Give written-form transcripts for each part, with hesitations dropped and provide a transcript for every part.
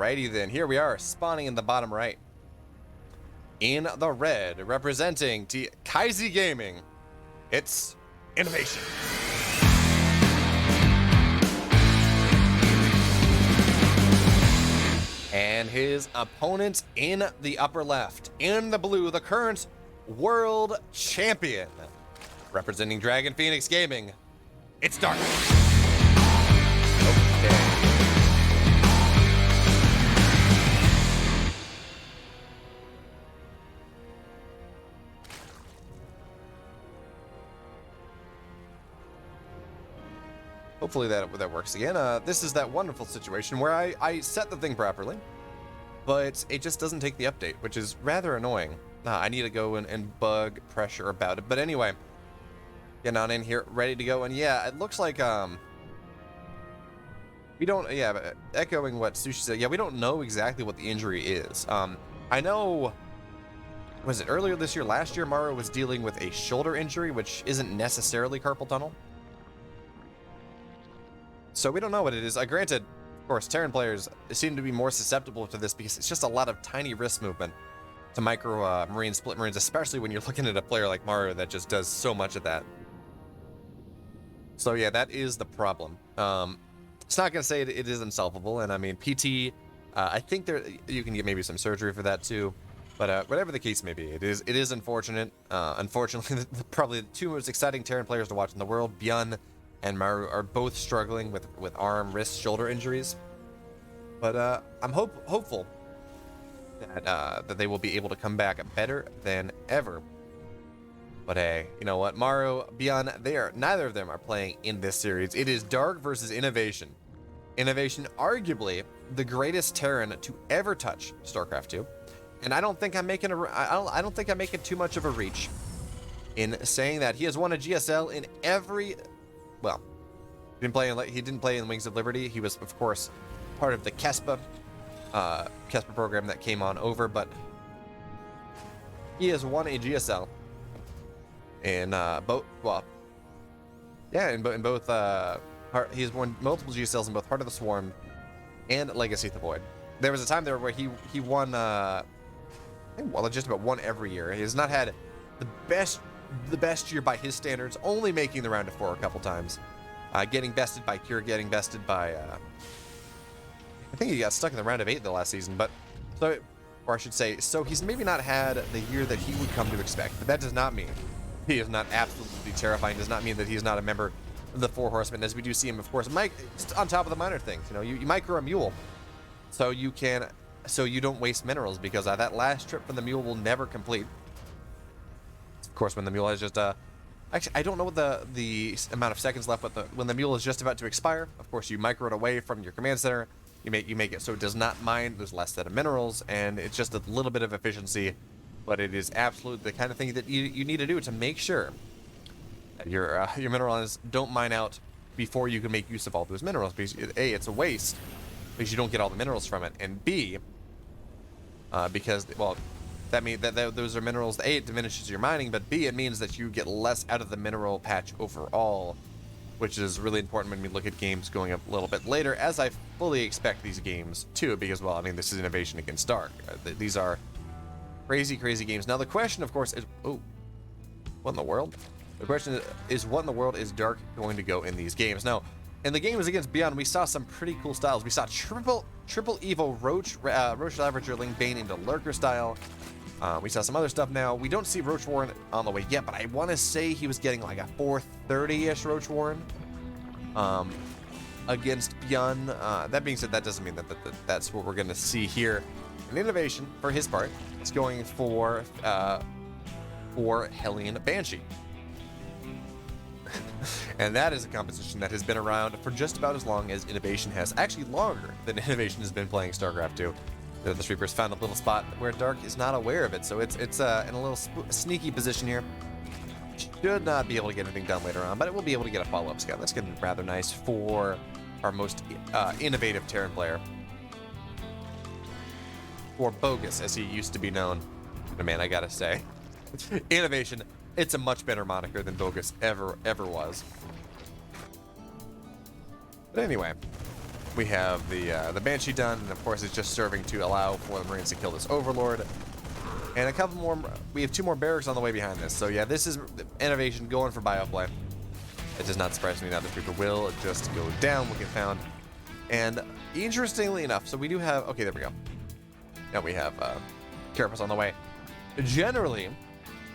Alrighty then, here we are, spawning in the bottom right. In the red, representing Kaizi Gaming, it's Innovation. And his opponent in the upper left, in the blue, the current world champion, representing Dragon Phoenix Gaming, it's Dark. Okay. Hopefully that works again. This is that wonderful situation where I set the thing properly, but it just doesn't take the update, which is rather annoying. I need to go and bug pressure about it. But anyway, getting on in here, ready to go. And yeah, it looks like we don't. Yeah, echoing what Sushi said. Yeah, we don't know exactly what the injury is. I know. Was it earlier this year? Last year, Maru was dealing with a shoulder injury, which isn't necessarily carpal tunnel. So we don't know what it is. Granted, of course, Terran players seem to be more susceptible to this because it's just a lot of tiny wrist movement to micro marine split marines, especially when you're looking at a player like Mario that just does so much of that. So yeah, that is the problem. It's not going to say it is unsolvable, and I mean, PT, I think you can get maybe some surgery for that too, but whatever the case may be, it is unfortunate. Unfortunately, probably the two most exciting Terran players to watch in the world, Byun and Maru, are both struggling with arm, wrist, shoulder injuries. But I'm hopeful that they will be able to come back better than ever. But hey, you know what? Maru, Byun, neither of them are playing in this series. It is Dark versus Innovation. Innovation, arguably the greatest Terran to ever touch StarCraft 2. And I don't think I'm making I don't think I'm making too much of a reach in saying that he has won a GSL in every. Well, he didn't play in Wings of Liberty. He was, of course, part of the Kespa program that came on over, but he has won a GSL in both. Well, yeah, in both. He has won multiple GSLs in both Heart of the Swarm and Legacy of the Void. There was a time there where he won. I think, well, just about one every year. He has not had the best year by his standards, only making the round of 4 a couple times. Getting bested by Cure, getting bested by I think he got stuck in the round of 8 the last season, but or I should say, so he's maybe not had the year that he would come to expect, but that does not mean he is not absolutely terrifying, does not mean that he's not a member of the Four Horsemen, as we do see him, of course, on top of the minor things. You know, you micro a mule, so you don't waste minerals, because that last trip from the mule will never complete. Of course, when the mule has just actually, I don't know what the amount of seconds left, but when the mule is just about to expire, of course, you micro it away from your command center. You make it so it does not mine. There's less set of minerals, and it's just a little bit of efficiency, but it is absolutely the kind of thing that you need to do to make sure that your minerals don't mine out before you can make use of all those minerals. Because A, it's a waste because you don't get all the minerals from it, and B, because, well, that means that those are minerals. A, it diminishes your mining, but B, it means that you get less out of the mineral patch overall, which is really important when we look at games going up a little bit later, as I fully expect these games to, because, well, I mean, this is Innovation against Dark. These are crazy, crazy games. Now, the question, of course, is, what in the world? The question is, what in the world is Dark going to go in these games? Now, in the games against Beyond, we saw some pretty cool styles. We saw triple Evo Roach Lavager Ling Bane into Lurker style. We saw some other stuff now. We don't see Roach Warren on the way yet, but I want to say he was getting like a 430-ish Roach Warren against Byun. That being said, that doesn't mean that that's what we're going to see here. An Innovation, for his part, is going for Hellion Banshee. And that is a composition that has been around for just about as long as Innovation has. Actually, longer than Innovation has been playing StarCraft 2. The Reapers found a little spot where Dark is not aware of it, so it's in a little sneaky position here. Should not be able to get anything done later on, but it will be able to get a follow-up scout. That's going to be rather nice for our most innovative Terran player. Or Bogus, as he used to be known. But man, I gotta say, Innovation, it's a much better moniker than Bogus ever was. But anyway, We have the Banshee done, and of course it's just serving to allow for the Marines to kill this Overlord. And a couple more, we have 2 more barracks on the way behind this. So yeah, this is innovation going for bioplay. It does not surprise me now that people will just go down, will get found. And interestingly enough, so we do have, okay, there we go. Now we have Carapace on the way. Generally,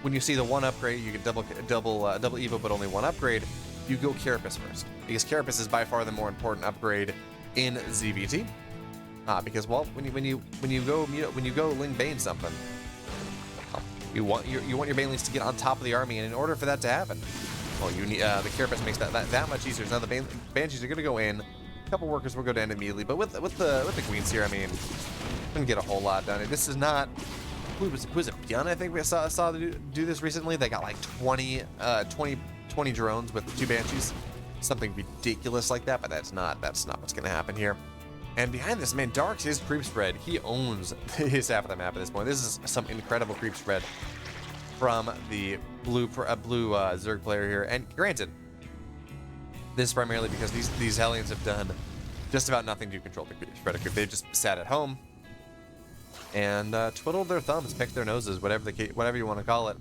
when you see the 1 upgrade, you get double Evo, but only 1 upgrade, you go Carapace first. Because Carapace is by far the more important upgrade in ZVT. Because well, when you go Ling Bane something, you want your Banelings to get on top of the army, and in order for that to happen, well, you need the Carapace makes that much easier. So now the Banshees are going to go in. A couple workers will go down immediately, but with the Queens here, I mean, couldn't get a whole lot done. This is not. Who was it? Beyond, I think we saw do this recently. They got like 20 drones with 2 Banshees, something ridiculous like that. But that's not what's going to happen here. And behind this, man, Dark's his creep spread. He owns his half of the map at this point. This is some incredible creep spread from the blue Zerg player here. And granted, this is primarily because these Hellions have done just about nothing to control the creep spread. They've just sat at home and twiddled their thumbs, picked their noses, whatever you want to call it.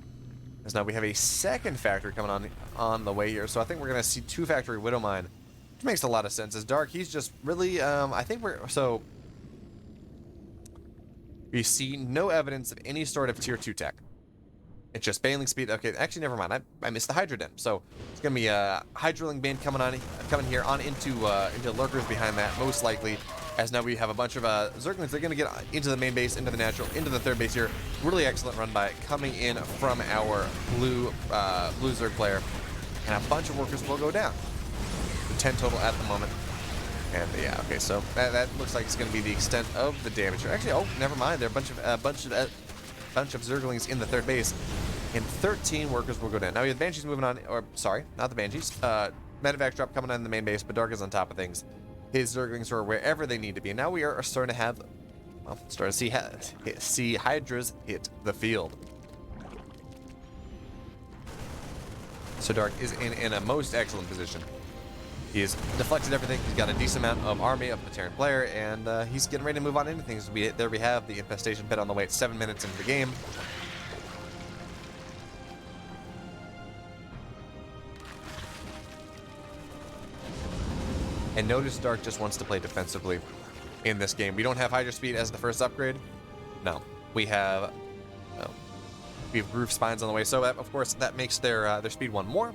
Because now we have a second factory coming on the way here. So I think we're going to see 2 factory Widowmine, which makes a lot of sense. As Dark, he's just really, I think we see no evidence of any sort of tier 2 tech. It's just Baneling speed. Okay, actually, never mind. I missed the Hydra Den. So it's gonna be a Hydraling Bane coming here on into lurkers behind that, most likely. As now we have a bunch of Zerglings. They're gonna get into the main base, into the natural, into the 3rd base here. Really excellent run by coming in from our blue Zerg player, and a bunch of workers will go down. 10 total at the moment. And yeah, okay, so that looks like it's going to be the extent of the damage here. Actually, oh, never mind. There are a bunch of Zerglings in the 3rd base, and 13 workers will go down. Now we have the Banshees moving on, or sorry, not the Banshees. Medevac drop coming on the main base, but Dark is on top of things. His Zerglings are wherever they need to be. And now we are starting to have, well, starting to see Hydras hit the field. So Dark is in a most excellent position. He's deflected everything. He's got a decent amount of army of the Terran player, and he's getting ready to move on into things. There we have the infestation pit on the way at 7 minutes into the game. And notice Dark just wants to play defensively in this game. We don't have Hydra speed as the first upgrade. No, we have roof spines on the way. So that, of course, that makes their speed 1 more.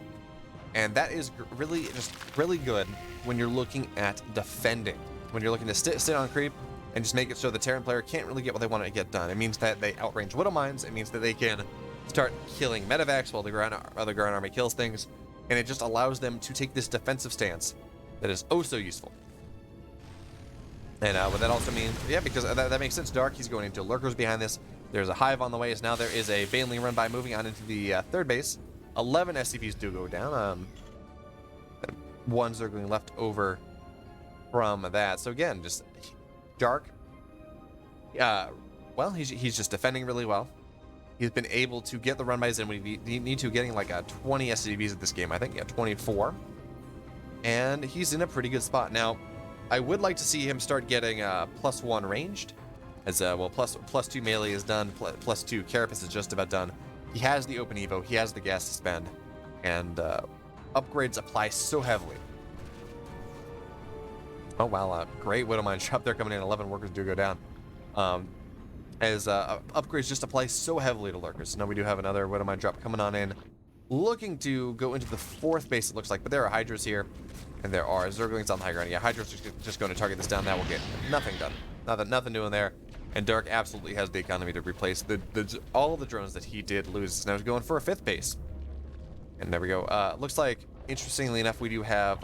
And that is really good when you're looking at defending. When you're looking to sit on creep and just make it so the Terran player can't really get what they want to get done. It means that they outrange Widow Mines. It means that they can start killing Medevacs while the other ground army kills things. And it just allows them to take this defensive stance that is oh so useful. And what that also means, yeah, because that makes sense. Dark, he's going into lurkers behind this. There's a hive on the way. So now there is a Baneling run by moving on into the 3rd base. 11 SCPs do go down. 1 Zergling left over from that. So again, just Dark. Well, he's just defending really well. He's been able to get the run bys in. We need to getting like 20 SCVs at this game. I think, yeah, 24. And he's in a pretty good spot. Now, I would like to see him start getting +1 ranged. As well, +2 melee is done. +2 Carapace is just about done. He has the open evo, he has the gas to spend, and upgrades apply so heavily. Oh wow, great Widow Mine drop there coming in. 11 workers do go down. As upgrades just apply so heavily to lurkers. So now we do have another Widow Mine drop coming on in, looking to go into the 4th base, it looks like. But there are Hydras here, and there are Zerglings on the high ground. Yeah, Hydras just going to target this down. That will get nothing done. Nothing doing there. And Dark absolutely has the economy to replace all of the drones that he did lose. Now he's going for a 5th base. And there we go. Looks like, interestingly enough, we do have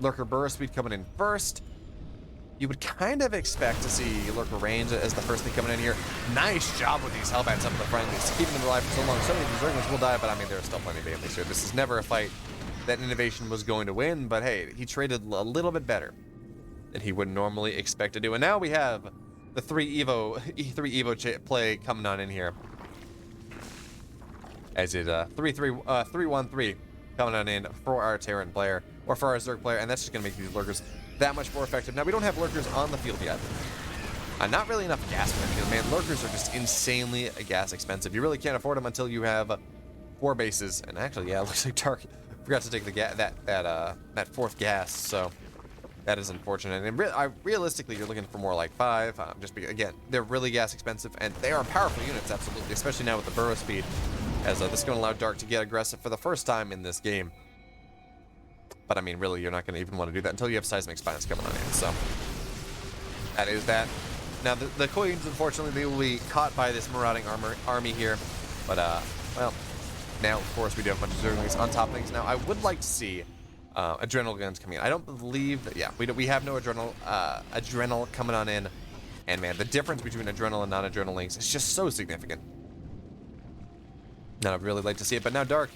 Lurker Burst Speed coming in first. You would kind of expect to see Lurker Range as the first thing coming in here. Nice job with these Hellbats up in the friendlies, keeping them alive for so long. So many of these Zerglings will die, but I mean, there are still plenty of Banelings here. This is never a fight that Innovation was going to win, but hey, he traded a little bit better than he would normally expect to do. And now we have the E3 Evo play coming on in here. As it 3-1-3 coming on in for our Terran player, or for our Zerg player, and that's just going to make these lurkers that much more effective. Now, we don't have lurkers on the field yet. Not really enough gas for them, because, man, lurkers are just insanely gas expensive. You really can't afford them until you have 4 bases. And actually, yeah, it looks like Dark forgot to take the that 4th gas, so that is unfortunate. And realistically, you're looking for more like 5. Just because, again, they're really gas expensive, and they are powerful units, absolutely, especially now with the burrow speed, as this is going to allow Dark to get aggressive for the first time in this game. But I mean, really, you're not going to even want to do that until you have seismic spines coming on in. So that is that. Now, the coins, unfortunately, they will be caught by this marauding army here. But, well, now, of course, we do have a bunch of Zerglings on top of things. Now, I would like to see adrenal guns coming in. I don't believe that, yeah, we have no adrenal coming on in. And, man, the difference between adrenal and non-adrenal links is just so significant. Now, I'd really like to see it. But now, Dark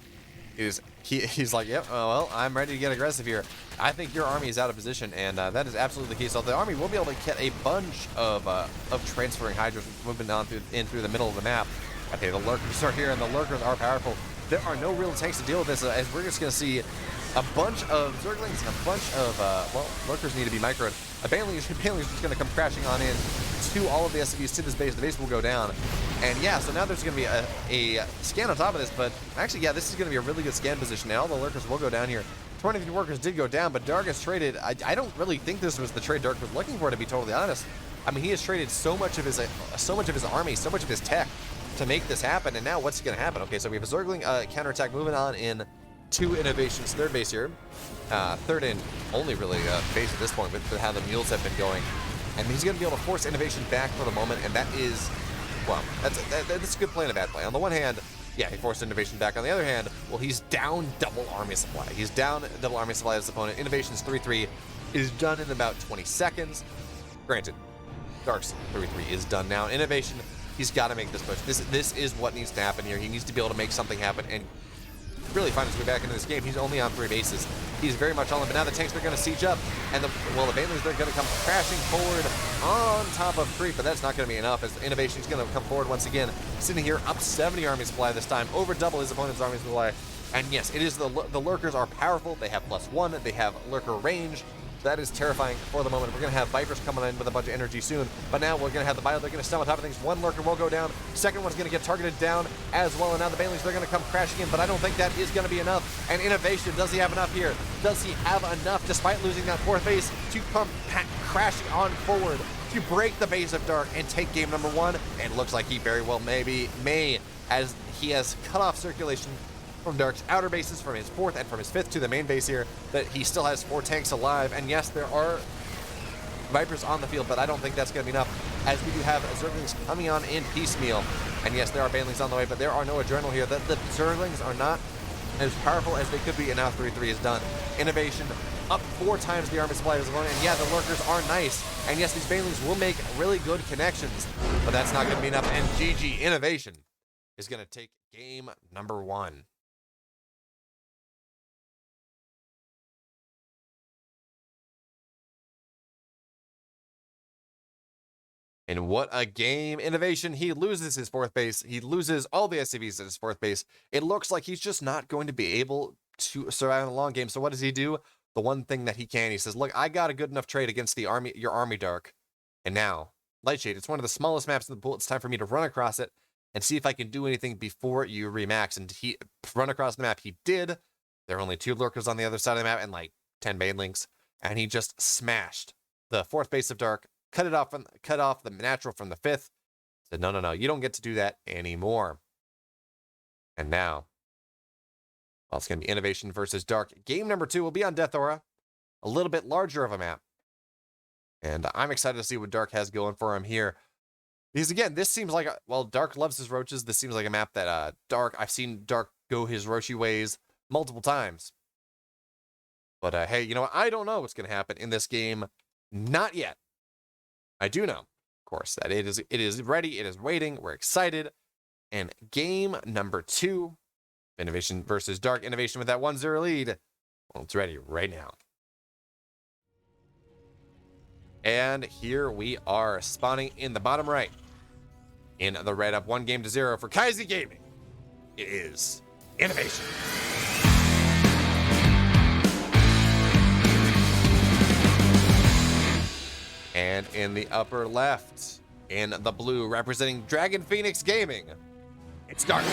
he's like, yep, well, I'm ready to get aggressive here. I think your army is out of position, and that is absolutely the case. So the army will be able to get a bunch of transferring hydras moving on through the middle of the map. Okay, the lurkers are here, and the lurkers are powerful. There are no real tanks to deal with this, as we're just going to see a bunch of Zerglings and a bunch of, well, lurkers need to be microed. A Baneling is just going to come crashing on in to all of the SCVs to this base. The base will go down. And yeah, so now there's going to be a scan on top of this, but actually, yeah, this is going to be a really good scan position. Now all the lurkers will go down here. 23 workers did go down, but Dark has traded. I don't really think this was the trade Dark was looking for, to be totally honest. I mean, he has traded so much of his army, so much of his tech to make this happen, and now what's going to happen? Okay, so we have a Zergling counterattack moving on in to Innovation's 3rd base here. 3rd and only really base at this point with how the mules have been going. And he's going to be able to force Innovation back for the moment, and that is, well, that's a good play and a bad play. On the one hand, yeah, he forced Innovation back. On the other hand, well, he's down double army supply. He's down double army supply as his opponent. Innovation's 3-3 is done in about 20 seconds. Granted, Dark's 3-3 is done now. Innovation, he's got to make this push. This is what needs to happen here. He needs to be able to make something happen and really find his way back into this game. He's only on 3 bases. He's very much all in, but now the tanks are going to siege up, and the Banelings, they're going to come crashing forward on top of Creep, but that's not going to be enough, as Innovation's going to come forward once again, sitting here up 70 army supply this time, over double his opponent's army supply. And yes, it is the lurkers are powerful. They have +1. They have lurker range. That is terrifying for the moment. We're going to have Vipers coming in with a bunch of energy soon, but now we're going to have the Bio. They're going to stun on top of things. One lurker will go down. Second one's going to get targeted down as well, and now the Banelings, they're going to come crashing in, but I don't think that is going to be enough. And Innovation, does he have enough here? Does he have enough, despite losing that 4th base, to come crashing on forward to break the base of Dark and take game number 1? And it looks like he very well may, as he has cut off circulation from Dark's outer bases, from his 4th and from his 5th to the main base here, that he still has 4 tanks alive. And yes, there are Vipers on the field, but I don't think that's going to be enough, as we do have Zerglings coming on in piecemeal. And yes, there are Banelings on the way, but there are no Adrenal here. The Zerglings are not as powerful as they could be, and now 3-3 is done. Innovation up 4 times the army supply of his opponent, and yeah, the lurkers are nice. And yes, these Banelings will make really good connections, but that's not going to be enough. And GG, Innovation is going to take game number 1. And what a game. Innovation, he loses his 4th base. He loses all the SCVs at his 4th base. It looks like he's just not going to be able to survive in the long game. So what does he do? The one thing that he can, he says, look, I got a good enough trade against the army, your army, Dark. And now, Lightshade, it's one of the smallest maps in the pool. It's time for me to run across it and see if I can do anything before you remax. And he run across the map. He did. There are only 2 lurkers on the other side of the map and like 10 Banelings. And he just smashed the 4th base of Dark. Cut off the natural from the 5th. Said, no, you don't get to do that anymore. And now, well, it's going to be Innovation versus Dark. Game number 2 will be on Death Aura. A little bit larger of a map. And I'm excited to see what Dark has going for him here. Because again, this seems like, well, Dark loves his roaches. This seems like a map that I've seen Dark go his roachy ways multiple times. But hey, you know what? I don't know what's going to happen in this game. Not yet. I do know, of course, that it is ready, it is waiting, we're excited. And game number 2, Innovation versus Dark. Innovation with that 1-0 lead. Well, it's ready right now. And here we are, spawning in the bottom right. In the red, up 1-0 for Kaiser Gaming. It is Innovation. And in the upper left, in the blue, representing Dragon Phoenix Gaming, it's Dark.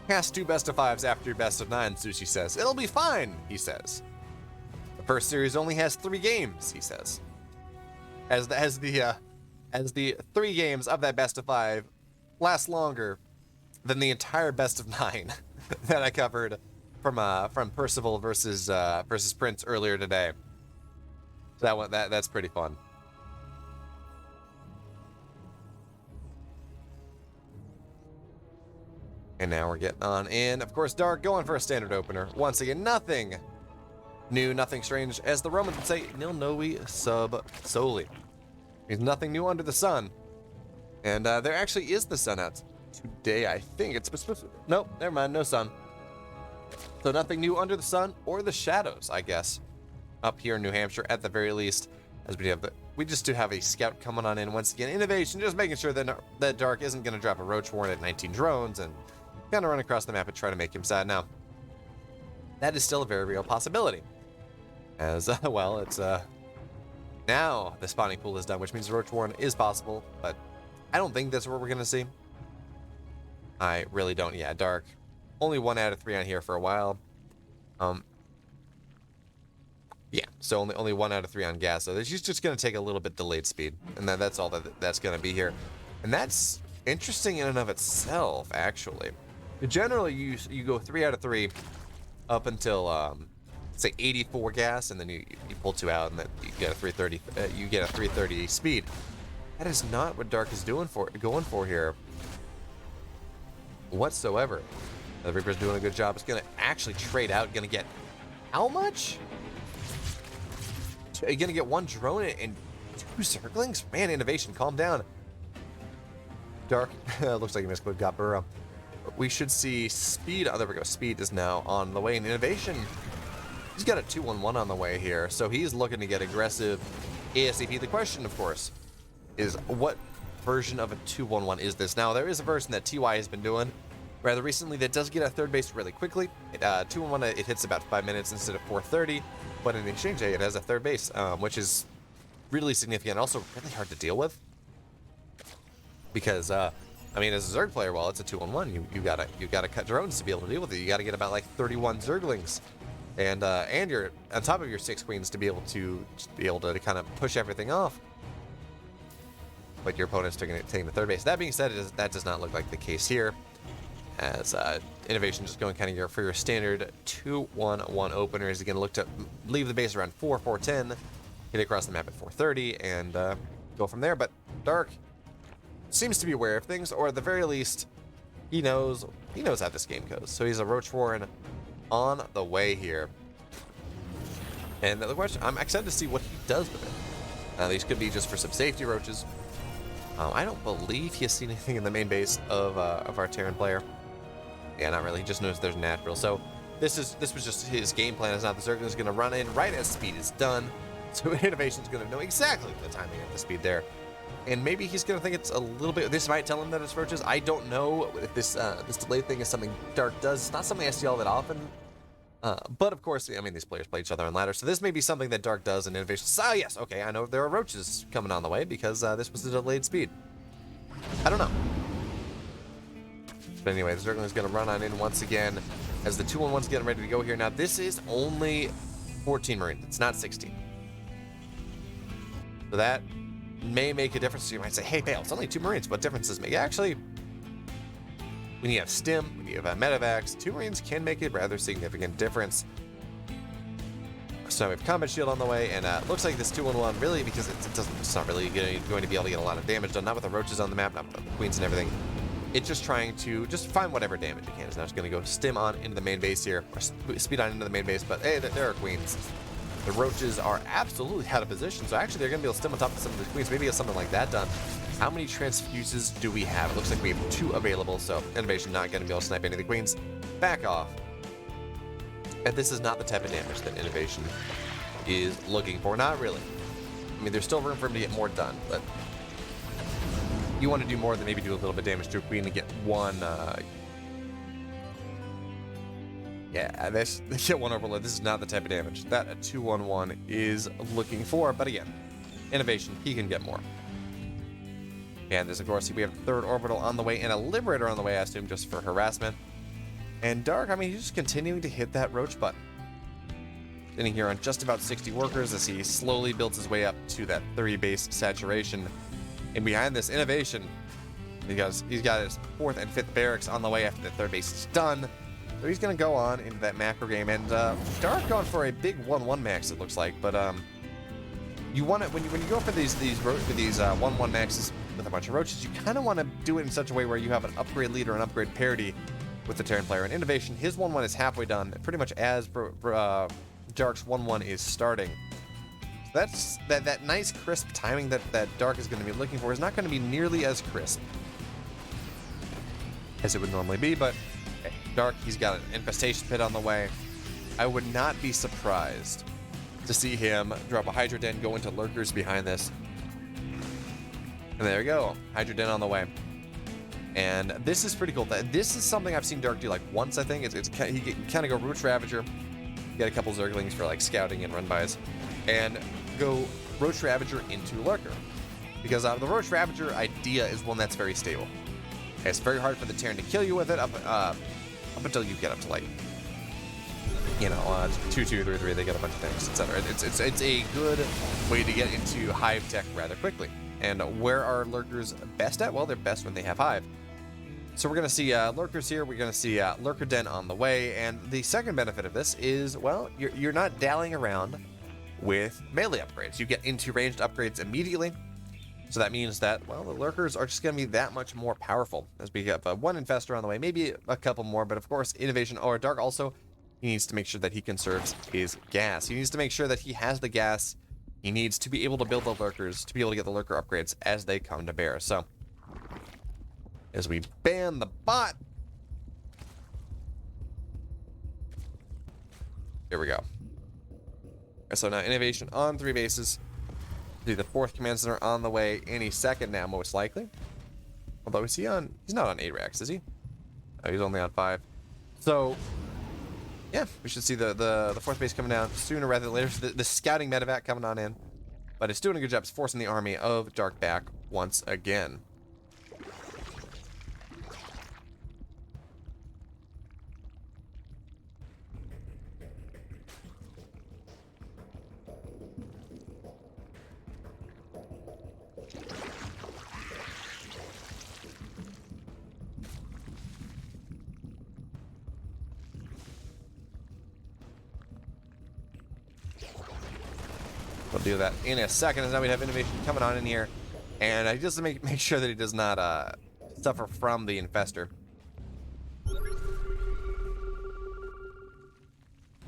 Cast 2 best of 5s after your best of 9, Sushi says. It'll be fine, he says. The first series only has 3 games, he says. As the 3 games of that best of 5 last longer than the entire best of 9 that I covered from Percival versus Prince earlier today. So that's pretty fun. And now we're getting on in. Of course, Dark going for a standard opener. Once again, nothing new, nothing strange. As the Romans would say, nil novi sub soli. There's nothing new under the sun. And there actually is the sun out today, I think. Nope, never mind, no sun. So nothing new under the sun or the shadows, I guess. Up here in New Hampshire, at the very least. As we just do have a scout coming on in once again. Innovation, just making sure that Dark isn't going to drop a roach warren at 19 drones and kind of run across the map and try to make him sad. Now, that is still a very real possibility. As, well, it's, now the spawning pool is done, which means roach warren is possible, but I don't think that's what we're going to see. I really don't. Yeah, Dark. Only 1 out of 3 on here for a while. Yeah, so only 1 out of 3 on gas. So she's just going to take a little bit delayed speed, and that's all that's going to be here. And that's interesting in and of itself, actually. Generally, you go 3 out of 3 up until say 84 gas, and then you pull 2 out, and then you get a 330. You get a 330 speed. That is not what Dark is going for here whatsoever. The Reaper's doing a good job. It's going to actually trade out. Going to get how much? You're going to get 1 drone and 2 circlings? Man, Innovation, calm down. Dark, looks like he misclicked got Burrow. We should see Speed. Oh, there we go. Speed is now on the way. And Innovation, he's got a 2-1-1 on the way here. So he's looking to get aggressive ASAP. The question, of course, is what version of a 2-1-1 is this? Now, there is a version that TY has been doing rather recently that does get a third base really quickly. 2-1-1, it hits about 5 minutes instead of 4:30. But in the exchange, it has a third base, which is really significant and also really hard to deal with. Because, I mean, as a Zerg player, well, it's a 2-1-1. You gotta cut drones to be able to deal with it. You gotta get about like 31 Zerglings, and you're on top of your 6 queens to be able to kind of push everything off. But your opponent's taking the third base. That being said, that does not look like the case here, as Innovation just going kind of for your standard 2-1-1 opener. Is going to look to leave the base around 4-10, get across the map at 4:30, and go from there. But Dark seems to be aware of things, or at the very least, he knows how this game goes. So he's a Roach Warren on the way here. And the question, I'm excited to see what he does with it. These could be just for some safety roaches. I don't believe he has seen anything in the main base of our Terran player. Yeah, not really. He just knows there's natural. So this was just his game plan. Is now the Zerg is going to run in right as speed is done. So Innovation's going to know exactly the timing of the speed there. And maybe he's going to think it's a little bit... This might tell him that it's roaches. I don't know if this delay thing is something Dark does. It's not something I see all that often. But of course, I mean, these players play each other on ladders. So this may be something that Dark does in Innovation. So yes, okay, I know there are roaches coming on the way because this was a delayed speed. I don't know. But anyway, the Zergling is going to run on in once again as the 2-1-1's getting ready to go here. Now, this is only 14 Marines. It's not 16. So that may make a difference. So you might say, hey, Bale, it's only 2 Marines. What difference does it make? Actually, when you have Stim, when you have Medivacs, 2 Marines can make a rather significant difference. So we have Combat Shield on the way, and looks like this 2-1-1 really, because it's not really going to be able to get a lot of damage done. Not with the roaches on the map, not with the queens and everything. It's just trying to find whatever damage it can. It's now just going to go Stim on into the main base here, or speed on into the main base, but hey, there are queens. The roaches are absolutely out of position, so actually they're going to be able to Stim on top of some of the queens. Maybe get something like that done. How many transfuses do we have? It looks like we have 2 available, so Innovation not going to be able to snipe any of the queens. Back off. And this is not the type of damage that Innovation is looking for. Not really. I mean, there's still room for him to get more done, but you want to do more than maybe do a little bit of damage to a queen and get one. Yeah, this get one overload. This is not the type of damage that a 2/1/1 is looking for. But again, innovation, he can get more. And there's, of course, we have a third orbital on the way and a liberator on the way, I assume, just for harassment. And Dark, I mean, he's just continuing to hit that roach button. Sitting here on just about 60 workers as he slowly builds his way up to that 30 base saturation. And behind this innovation, because he's got his 4th and 5th barracks on the way after the 3rd base is done. So he's going to go on into that macro game. And Dark going for a big 1/1 max, it looks like. But you want it when you go for these 1/1 maxes with a bunch of roaches, you kind of want to do it in such a way where you have an upgrade lead or an upgrade parity with the Terran player. And innovation, his 1/1 is halfway done, pretty much as Dark's 1/1 is starting. So that's that nice crisp timing that Dark is going to be looking for is not going to be nearly as crisp as it would normally be, but hey, Dark, he's got an infestation pit on the way. I would not be surprised to see him drop a Hydra Den, go into lurkers behind this. And there we go, Hydra Den on the way. And this is pretty cool. This is something I've seen Dark do like once, I think. He kind of go Roach Ravager, get a couple Zerglings for like scouting and run-bys, and go Roach Ravager into Lurker. Because the Roach Ravager idea is one that's very stable. It's very hard for the Terran to kill you with it up until you get up to like, 2/2, 3/3, they get a bunch of things, etc. It's a good way to get into Hive tech rather quickly. And where are Lurkers best at? Well, they're best when they have Hive. So we're going to see Lurkers here. We're going to see Lurker Den on the way. And the second benefit of this is, well, you're not dallying around with melee upgrades. You get into ranged upgrades immediately. So that means that, well, the Lurkers are just going to be that much more powerful. As we have one Infestor on the way, maybe a couple more. But of course, Innovation or Dark also, he needs to make sure that he conserves his gas. He needs to make sure that he has the gas he needs to be able to build the Lurkers, to be able to get the Lurker upgrades as they come to bear. So, as we ban the bot. Here we go. So now Innovation on 3 bases. The 4th Command Center on the way any second now, most likely. Although, he's not on 8 racks, is he? Oh, he's only on 5. So, yeah, we should see the 4th base coming down sooner rather than later. The scouting medevac coming on in. But it's doing a good job. It's forcing the army of Dark back once again. We'll do that in a second, as now we have Innovation coming on in here, and just to make sure that he does not suffer from the Infestor.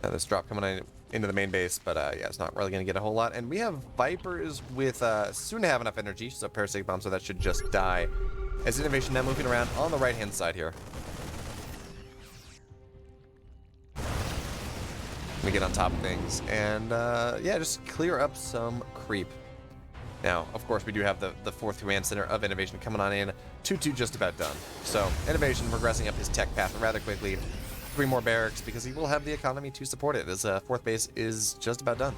Now this drop coming in into the main base, but yeah, it's not really going to get a whole lot. And we have Vipers with soon to have enough energy, so Parasitic Bomb, so that should just die. As Innovation now moving around on the right-hand side here. We get on top of things and yeah, just clear up some creep. Now, of course, we do have the 4th Command Center of Innovation coming on in. 2/2 just about done. So Innovation progressing up his tech path rather quickly. 3 more barracks because he will have the economy to support it. His 4th base is just about done.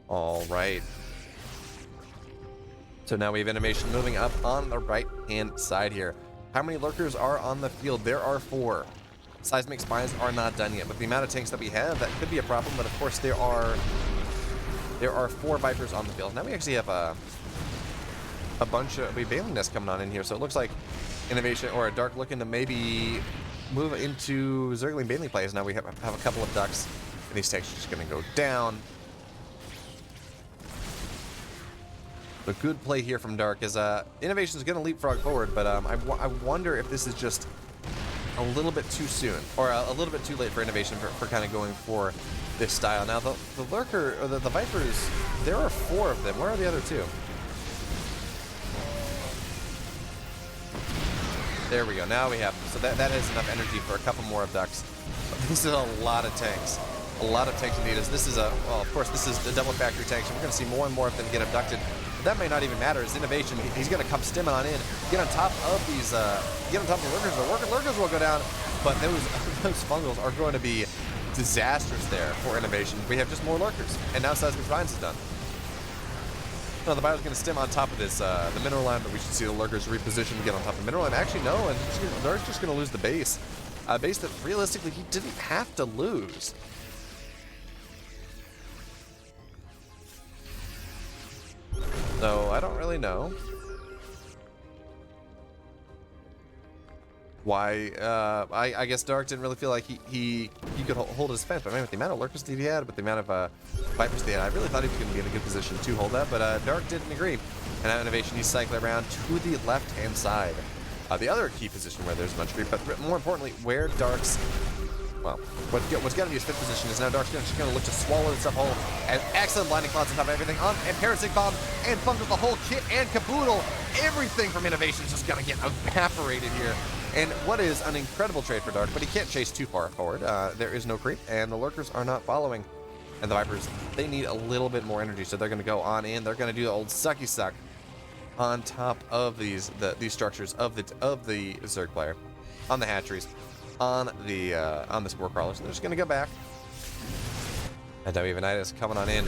All right. So now we have Innovation moving up on the right-hand side here. How many Lurkers are on the field? There are 4. Seismic Spines are not done yet. With the amount of tanks that we have, that could be a problem, but of course there are 4 Vipers on the field. Now we actually have a bunch of Baneling Nests coming on in here, so it looks like Innovation or a Dark looking to maybe move into Zergling Baneling plays. Now we have a couple of ducks, and these tanks are just going to go down. A good play here from Dark is Innovation is going to leapfrog forward, but I wonder if this is just a little bit too soon or a little bit too late for Innovation for kind of going for this style. Now the Lurker, or the Vipers, there are 4 of them. Where are the other 2? There we go. Now we have, so that has enough energy for a couple more abducts. This is a lot of tanks. A lot of tanks indeed. This is a, well, of course, this is the double factory tanks, and we're going to see more and more of them get abducted. But that may not even matter. As innovation, he's going to come stimming on in, get on top of these, get on top of the Lurkers. The Lurkers will go down, but those fungals are going to be disastrous there for innovation. We have just more Lurkers, and now Seismic Vines is done. No, the Bio's going to stem on top of this, the mineral line, but we should see the Lurkers reposition and get on top of the mineral line. Actually, no, and they're just going to lose the base. A base that realistically he didn't have to lose. So I don't really know why. I guess Dark didn't really feel like he could hold his defense. But man, with the amount of Lurkers that he had, with the amount of Vipers that he had, I really thought he was going to be in a good position to hold that. But Dark didn't agree. And now innovation, he's cycling around to the left-hand side. The other key position where there's much creep, but more importantly, where Dark's, well, what's got to be his 5th position is now Dark's just going to look to swallow this up whole, and excellent blinding clouds on top of everything, and Parasite Bomb, and Fungal, the whole kit and caboodle. Everything from innovation is just going to get evaporated here. And what is an incredible trade for Dark, but he can't chase too far forward. There is no creep, and the Lurkers are not following. And the Vipers, they need a little bit more energy, so they're going to go on in. They're going to do the old sucky suck on top of these structures of the Zerg player, on the hatcheries, on the spore crawlers. They're just gonna go back. And now we have Anitis coming on in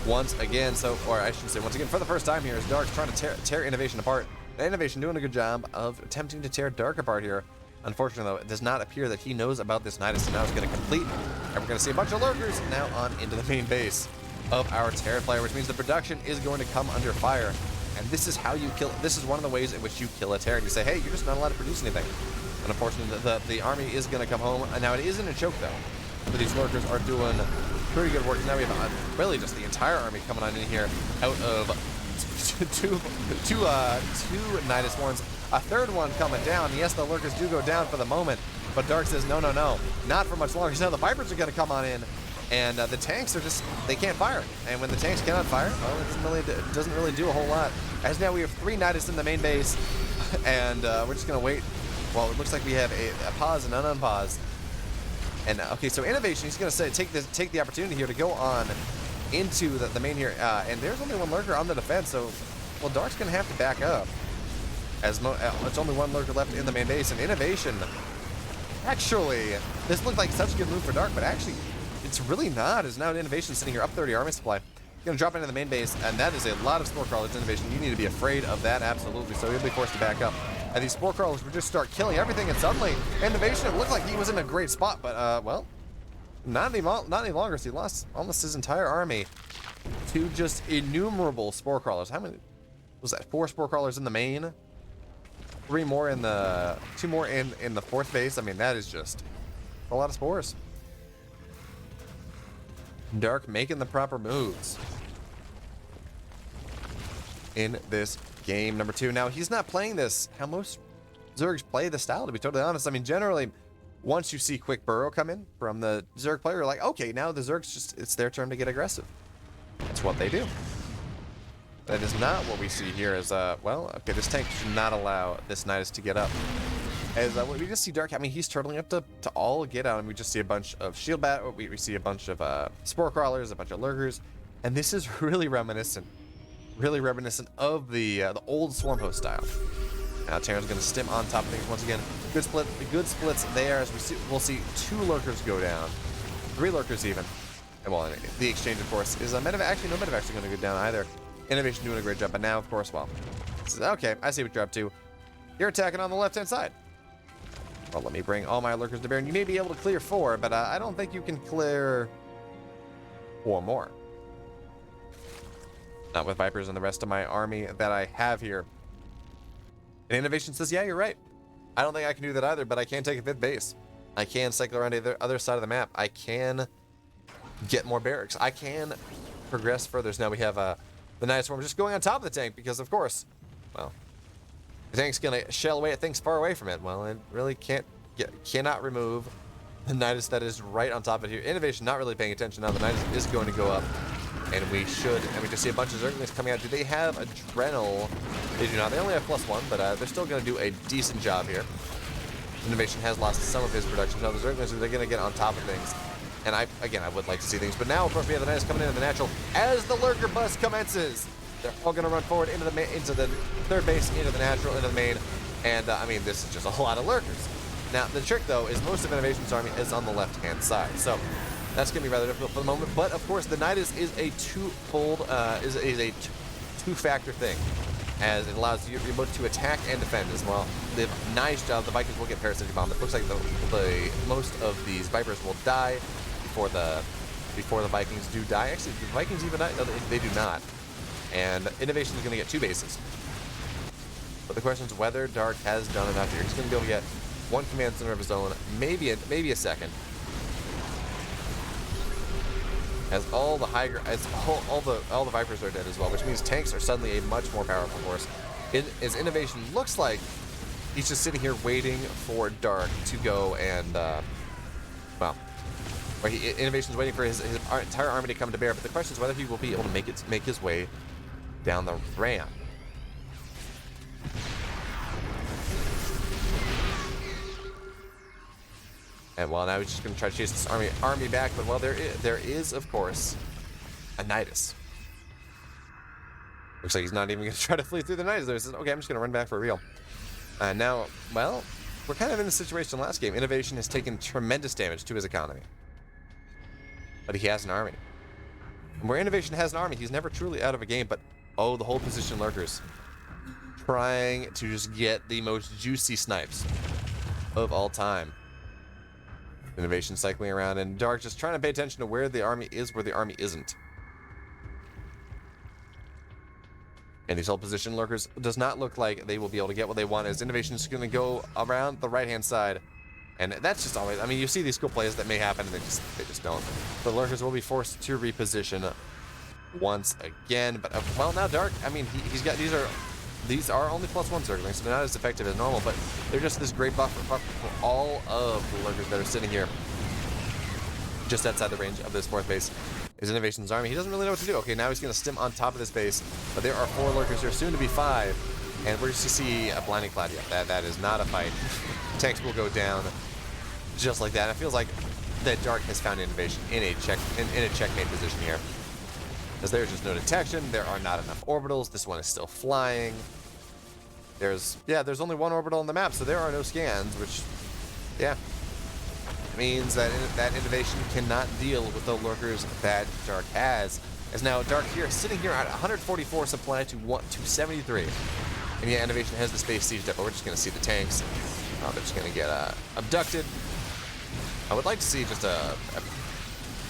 once again. So, or I should say, once again for the first time here, is Dark's trying to tear innovation apart. And innovation doing a good job of attempting to tear Dark apart here. Unfortunately, though, it does not appear that he knows about this Nidus, and now it's going to complete. And we're going to see a bunch of Lurkers now on into the main base of our Terran player, which means the production is going to come under fire. And this is how you kill. This is one of the ways in which you kill a Terran. You say, hey, you're just not allowed to produce anything. And unfortunately, the army is going to come home. And now it isn't a choke, though. But these Lurkers are doing pretty good work. Now we have really just the entire army coming on in here out of two Nidus Horns. A third one coming down. Yes, the Lurkers do go down for the moment. But Dark says, no, not for much longer. So now the Vipers are going to come on in. And the tanks are just, they can't fire. And when the tanks cannot fire, well, it doesn't really do a whole lot. As now we have 3 Nidus in the main base, and we're just going to wait. Well, it looks like we have a pause and an unpause. And okay, so innovation, he's going to say, take the opportunity here to go on into the main here. And there's only 1 Lurker on the defense, so, well, Dark's going to have to back up. As it's only 1 Lurker left in the main base, and innovation, actually, this looked like such a good move for Dark, but actually, it's really not, as now innovation sitting here up 30 army supply. Gonna drop into the main base, and that is a lot of spore crawlers. Innovation, you need to be afraid of that, absolutely. So he'll be forced to back up. And these spore crawlers would just start killing everything, and suddenly innovation, it looked like he was in a great spot, but well, not any longer. So he lost almost his entire army to just innumerable spore crawlers. How many was that? 4 spore crawlers in the main, 2 more in the 4th base. I mean, that is just a lot of spores. Dark making the proper moves in this game number 2. Now, he's not playing this how most Zergs play the style, to be totally honest. I mean, generally, once you see quick burrow come in from the Zerg player, you're like, okay, now the Zergs just, it's their turn to get aggressive. That's what they do. That is not what we see here as, well, okay, this tank should not allow this Nidus to get up. As we just see Dark, I mean, he's turtling up to all get out, and we just see a bunch of shield bat, we see a bunch of spore crawlers, a bunch of Lurkers, and this is really reminiscent of the old Swarm Host style. Now Terran's going to stim on top of things once again. Good splits there, as we'll see 2 Lurkers go down, 3 Lurkers even. And well, the exchange, of course, is no Medivac's going to go down either. Innovation doing a great job, but now, of course, well, this is, okay, I see what you're up to. You're attacking on the left-hand side. Well, let me bring all my Lurkers to bear, and you may be able to clear 4, but I don't think you can clear 4 more. Not with Vipers and the rest of my army that I have here. And Innovation says, yeah, you're right. I don't think I can do that either, but I can take a 5th base. I can cycle around the other side of the map. I can get more barracks. I can progress further. So now we have the Nidus Swarm just going on top of the tank because, of course, well, the tank's gonna shell away at things far away from it. Well, it really cannot remove The Nidus that is right on top of it here. Innovation not really paying attention now. The Nidus is going to go up. And we should, and we just see a bunch of Zerglings coming out. Do they have Adrenal? They do not. They only have +1, but they're still going to do a decent job here. Innovation has lost some of his production. Now the Zerglings, they're going to get on top of things. And I would like to see things. But now, of course, we have the Nidus coming into the natural. As the Lurker bust commences, they're all going to run forward into the third base, into the natural, into the main. And, I mean, this is just a whole lot of Lurkers. Now, the trick, though, is most of Innovation's army is on the left-hand side. So that's going to be rather difficult for the moment. But, of course, the Nidus is a two-fold, is a two-factor thing, as it allows you both to attack and defend as well. They have a nice job. The Vikings will get parasitic bomb. It looks like the most of these Vipers will die before the Vikings do die. Actually, do the Vikings even die? No, they do not. And Innovation is going to get 2 bases. But the question is whether Dark has done enough here. He's going to be able to get 1 command center of his own, maybe a second. As all the all the Vipers are dead as well, which means tanks are suddenly a much more powerful force. His Innovation looks like he's just sitting here waiting for Dark to go and well, Innovation's waiting for his entire army to come to bear. But the question is whether he will be able to make his way down the ramp. And well, now he's just going to try to chase this army back. But well, there is of course a Nidus. Looks like he's not even going to try to flee through the Nidus. There, he says, "Okay, I'm just going to run back for real." And now, well, we're kind of in the situation last game. Innovation has taken tremendous damage to his economy, but he has an army. And where Innovation has an army, he's never truly out of a game. But oh, the hold position Lurkers trying to just get the most juicy snipes of all time. Innovation cycling around, and Dark just trying to pay attention to where the army is, where the army isn't. And these hold position Lurkers does not look like they will be able to get what they want, as Innovation is going to go around the right-hand side. And that's just always, I mean, you see these cool plays that may happen, and they just don't. The Lurkers will be forced to reposition once again. But, well, now Dark, I mean, he's got, these are only +1 Zerglings, so they're not as effective as normal, but they're just this great buffer for all of the Lurkers that are sitting here just outside the range of this 4th base. His Innovation's army, he doesn't really know what to do. Okay, now he's going to stim on top of this base, but there are 4 Lurkers here, soon to be 5, and we're just to see a Blinding Cloud. Yeah, that is not a fight. Tanks will go down just like that. It feels like that Dark has found Innovation in a checkmate position here. As there's just no detection, there are not enough orbitals. This one is still flying. There's only 1 orbital on the map, so there are no scans, which, yeah, means that Innovation cannot deal with the Lurkers that Dark has. As now Dark here, sitting here at 144 supply to 73. And yeah, Innovation has the space sieged up, but we're just going to see the tanks. They're just going to get abducted. I would like to see just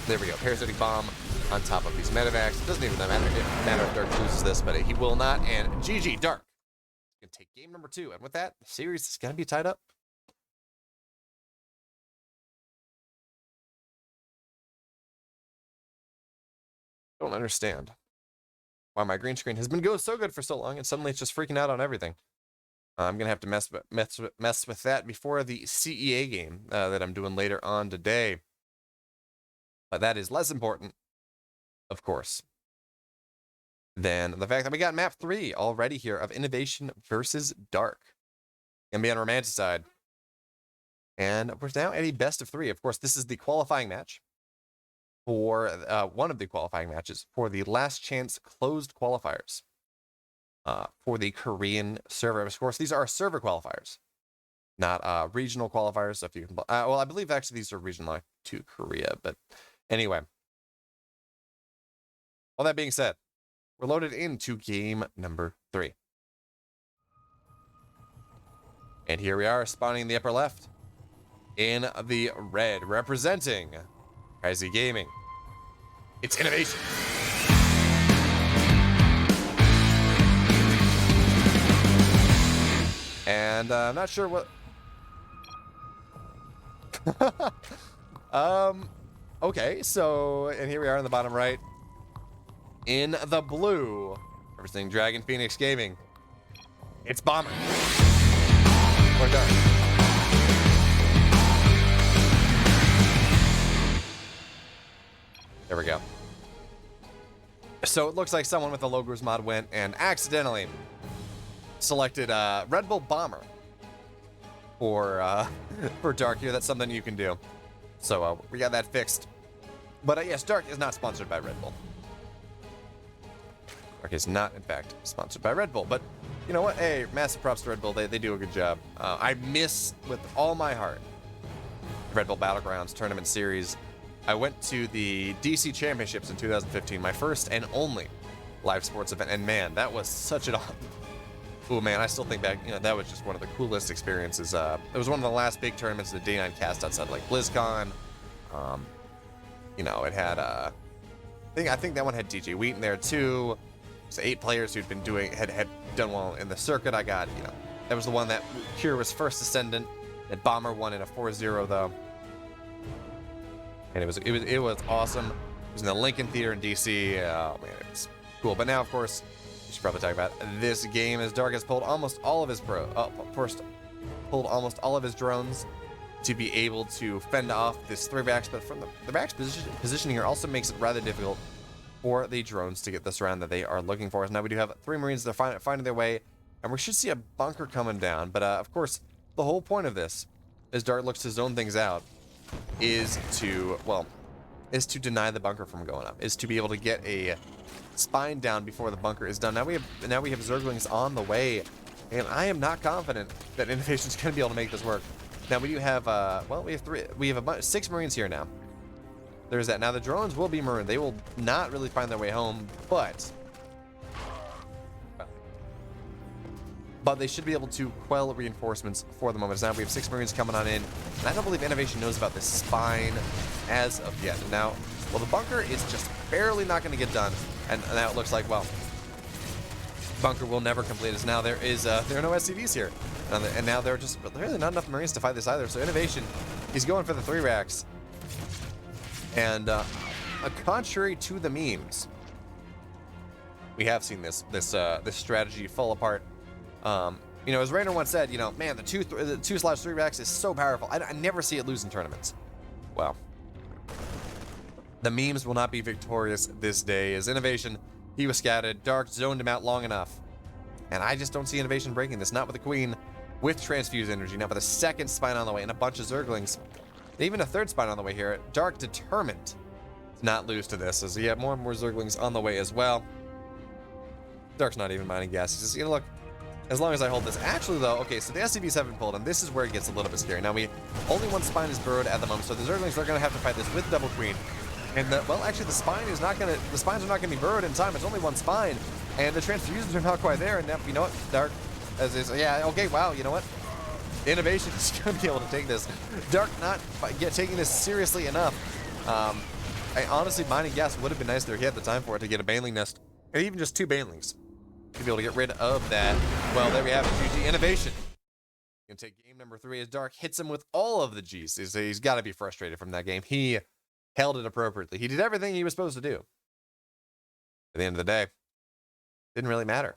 there we go, parasitic bomb on top of these medevacs. It doesn't even matter if Dark loses this, but he will not. And GG, Dark can take game number 2. And with that, the series is going to be tied up. I don't understand why my green screen has been so good for so long, and suddenly it's just freaking out on everything. I'm going to have to mess with that before the CEA game that I'm doing later on today. But that is less important, of course, than the fact that we got map 3 already here of Innovation versus Dark. Gonna be on Romanticide. And we're now at a best of 3. Of course, this is the qualifying match for one of the qualifying matches for the last chance closed qualifiers for the Korean server. Of course, these are server qualifiers, not regional qualifiers. So if you can, well, I believe actually these are regional to Korea, but anyway. All that being said, we're loaded into game number 3. And here we are, spawning in the upper left in the red, representing Crazy Gaming. It's Innovation. And I'm not sure what... Okay, so, and here we are in the bottom right. In the blue, representing Dragon Phoenix Gaming, it's Bomber. We're done. There we go. So it looks like someone with the Logos mod went and accidentally selected Red Bull Bomber for Dark here. That's something you can do. So we got that fixed. But yes, Dark is not sponsored by Red Bull. Dark is not, in fact, sponsored by Red Bull. But you know what? Hey, massive props to Red Bull. They do a good job. I miss with all my heart Red Bull Battlegrounds Tournament Series. I went to the DC Championships in 2015, my first and only live sports event, and man, that was such an oh man, I still think back, you know, that was just one of the coolest experiences. It was one of the last big tournaments the Day 9 cast outside like BlizzCon. You know, it had I think that one had DJ Wheaton there too. So 8 players who'd been had done well in the circuit. I got, you know, that was the one that Cure was first ascendant. That Bomber won in a 4-0 though. And it was awesome. It was in the Lincoln Theater in DC. Oh man, it's cool. But now, of course, we should probably talk about this game as Dark has pulled almost all of his pulled almost all of his drones to be able to fend off this 3-backs. But from the backs positioning here also makes it rather difficult for the drones to get this round that they are looking for. So now we do have 3 Marines that are finding their way, and we should see a bunker coming down. But of course, the whole point of this, as Dark looks to zone things out, is to deny the bunker from going up, is to be able to get a spine down before the bunker is done. Now we have Zerglings on the way, and I am not confident that Innovation's going to be able to make this work. Now we do have we have 6 Marines here now. There's that. Now the drones will be marooned. They will not really find their way home, but they should be able to quell reinforcements for the moment. Now we have 6 Marines coming on in, and I don't believe Innovation knows about this spine as of yet. Now, well, the bunker is just barely not going to get done, and now it looks like, well, bunker will never complete. As now there are no SCVs here, and now there are just really not enough Marines to fight this either. So Innovation, he's going for the 3-racks, and contrary to the memes, we have seen this strategy fall apart. You know, as Rainer once said, you know, man, the 2/3-racks is so powerful. I never see it lose in tournaments. Well, the memes will not be victorious this day. As Innovation, he was scattered. Dark zoned him out long enough, and I just don't see Innovation breaking this. Not with the Queen, with Transfuse Energy. Now with a 2nd spine on the way and a bunch of Zerglings, even a 3rd spine on the way here. Dark determined to not lose to this, as he had more and more Zerglings on the way as well. Dark's not even mining gas. He says, you know, look, as long as I hold this. Actually, though, okay, so the SCVs haven't pulled, and this is where it gets a little bit scary. Now, only 1 spine is burrowed at the moment, so the Zerglings are going to have to fight this with Double Queen. And, actually, the spines are not going to be burrowed in time. It's only 1 spine, and the transfusions are not quite there. And now, you know what? Dark, yeah, okay, wow, you know what? Innovation is going to be able to take this. Dark not taking this seriously enough. I honestly, mining gas would have been nice there. He had the time for it to get a Baneling nest, or even just 2 Banelings, to be able to get rid of that. Well, there we have it. GG Innovation. Gonna take game number 3 as Dark hits him with all of the G's. He's got to be frustrated from that game. He held it appropriately. He did everything he was supposed to do. At the end of the day, didn't really matter.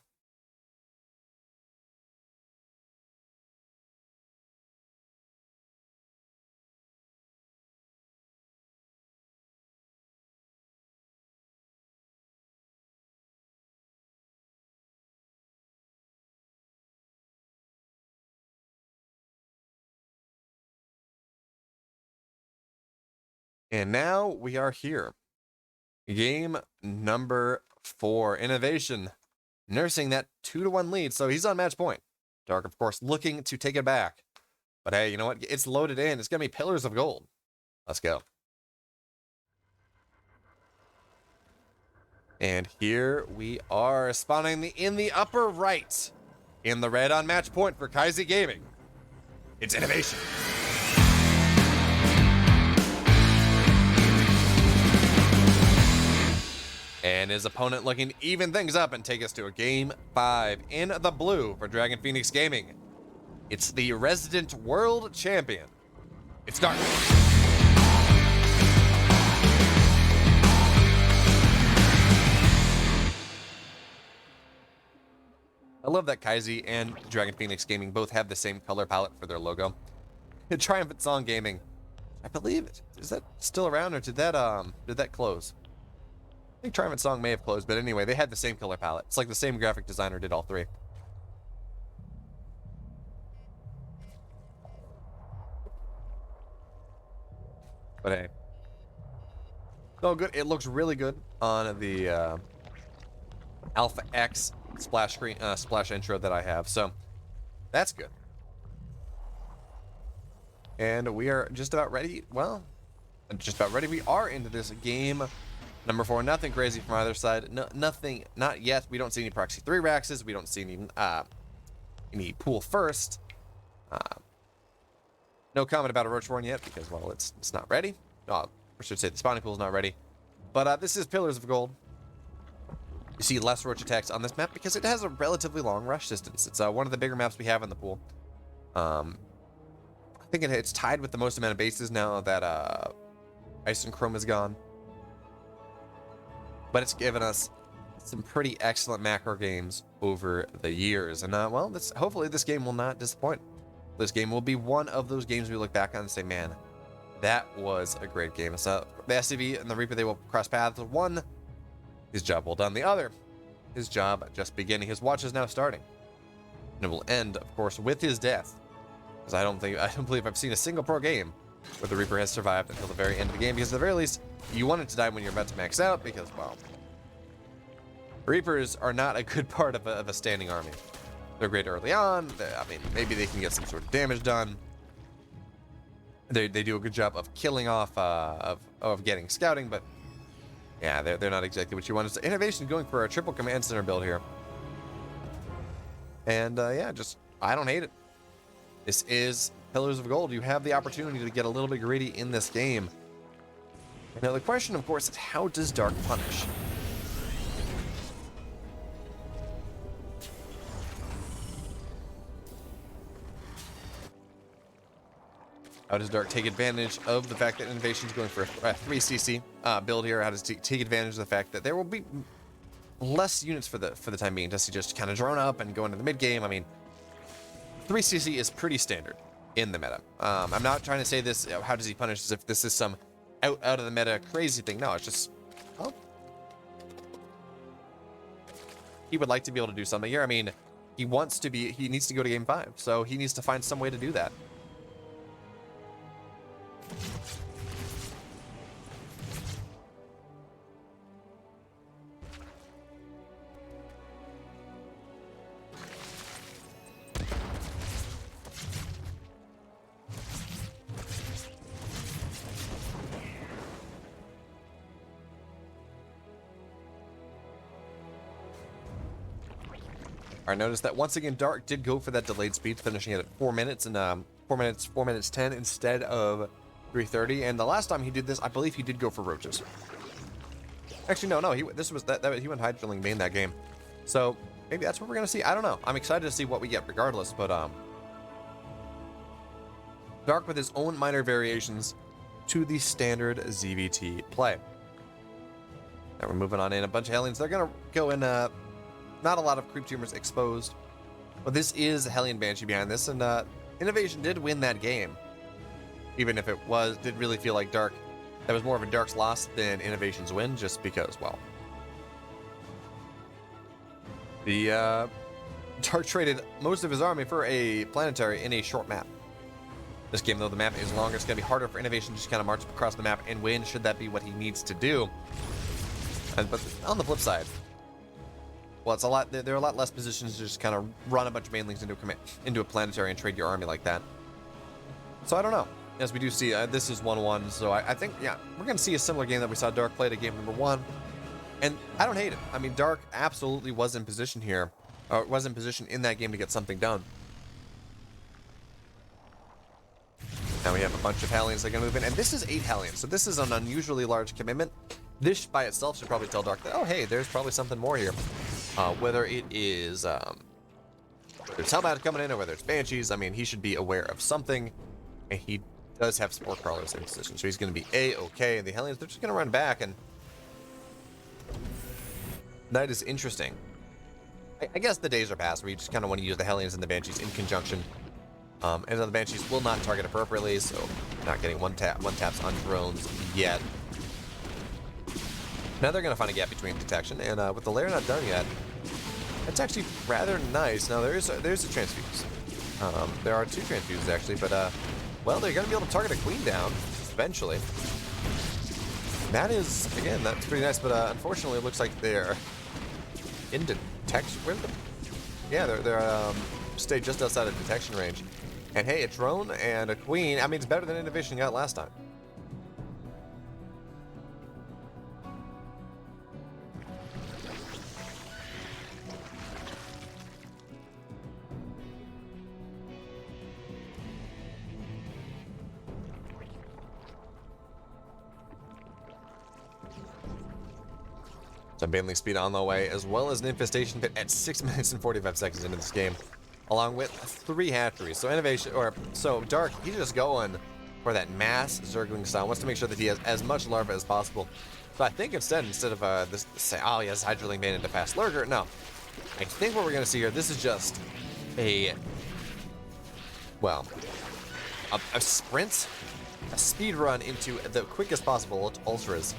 And now we are here. Game number 4. Innovation nursing that 2-1 lead. So he's on match point. Dark, of course, looking to take it back. But hey, you know what? It's loaded in. It's going to be pillars of gold. Let's go. And here we are, spawning in the upper right. In the red on match point for Kaizi Gaming. It's Innovation. And his opponent looking to even things up and take us to a game 5 in the blue for Dragon Phoenix Gaming. It's the resident world champion. It's Dark. I love that Kaizi and Dragon Phoenix Gaming both have the same color palette for their logo. Triumphant Song Gaming, I believe it. Is that still around, or did that close? I think Triumphant Song may have closed, but anyway, they had the same color palette. It's like the same graphic designer did all three. But hey. No, good. It looks really good on the Alpha X splash screen, splash intro that I have. So that's good. And we are just about ready. Well, just about ready. We are into this game number 4. Nothing crazy from either side. No, nothing. Not yet. We don't see any proxy 3 Raxes. We don't see any pool first. No comment about a Roachborn yet because, well, it's not ready. I should say the spawning pool is not ready. But this is Pillars of Gold. You see less Roach attacks on this map because it has a relatively long rush distance. It's one of the bigger maps we have in the pool. I think it's tied with the most amount of bases now that Ice and Chrome is gone. But it's given us some pretty excellent macro games over the years. And, well, hopefully this game will not disappoint. This game will be one of those games we look back on and say, man, that was a great game. So the SCV and the Reaper, they will cross paths. One, his job well done. The other, his job just beginning. His watch is now starting. And it will end, of course, with his death. Because I don't believe I've seen a single pro game where the Reaper has survived until the very end of the game. Because at the very least, you want it to die when you're about to max out. Because, well, Reapers are not a good part of a standing army. They're great early on. I mean, maybe they can get some sort of damage done. They do a good job of killing off, of getting scouting, but yeah, they're not exactly what you want. It's Innovation going for a triple command center build here. And yeah, I don't hate it. This is Pillars of Gold. You have the opportunity to get a little bit greedy in this game. Now the question, of course, is how does Dark punish? How does Dark take advantage of the fact that Innovation's going for a 3cc build here? How does he take advantage of the fact that there will be less units for the time being? Does he just kind of drone up and go into the mid game? I mean, 3cc is pretty standard in the meta. I'm not trying to say this, how does he punish, as if this is some out of the meta crazy thing. No, it's just, well, he would like to be able to do something here. I mean, he needs to go to game 5, so he needs to find some way to do that. Alright, notice that once again Dark did go for that delayed speed, finishing it at 4 minutes and 4 minutes 10 instead of 3:30. And the last time he did this, I believe he did go for roaches. Actually, no, he went hide drilling main that game. So maybe that's what we're gonna see. I don't know. I'm excited to see what we get regardless, but Dark with his own minor variations to the standard ZVT play. Now we're moving on in a bunch of Hellions. They're gonna go in not a lot of creep tumors exposed, but this is a Hellion Banshee behind this, and Innovation did win that game, even if it did really feel like Dark, that was more of a Dark's loss than Innovation's win, just because, well, the Dark traded most of his army for a planetary in a short map. This game, though, the map is longer. It's going to be harder for Innovation to just kind of march across the map and win, should that be what he needs to do. But on the flip side, well, there are a lot less positions to just kind of run a bunch of mainlings into a planetary and trade your army like that. So I don't know. As we do see, this is 1-1, so I think, yeah, we're going to see a similar game that we saw Dark play to game number 1. And I don't hate it. I mean, Dark absolutely was in position here, or was in position in that game to get something done. Now we have a bunch of Hellions that are going to move in, and this is 8 Hellions, so this is an unusually large commitment. This by itself should probably tell Dark that, oh, hey, there's probably something more here. Whether it is, whether it's Hellbound coming in or whether it's Banshees, I mean, he should be aware of something. And he does have Spore Crawlers in position, so he's going to be A-okay. And the Hellions, they're just going to run back, and that is interesting. I guess the days are past where you just kind of want to use the Hellions and the Banshees in conjunction. And the Banshees will not target appropriately, so not getting one taps on drones yet. Now they're going to find a gap between detection, and with the lair not done yet, it's actually rather nice. Now there's a transfuse. There are 2 transfuses actually, but well, they're going to be able to target a queen down eventually. That is, again, that's pretty nice, but unfortunately it looks like they're in detection. Where's the... Yeah, they're stay just outside of detection range. And hey, a drone and a queen, I mean, it's better than Innovation got last time. Some baneling speed on the way, as well as an infestation pit at 6 minutes and 45 seconds into this game, along with 3 hatcheries. So Innovation, so Dark, he's just going for that mass Zergling style. Wants to make sure that he has as much larva as possible. So I think instead of this, say, oh, he has Hydroling Bane into Fast Lurker, no. I think what we're going to see here, this is just a, well, a sprint, a speed run into the quickest possible ultras.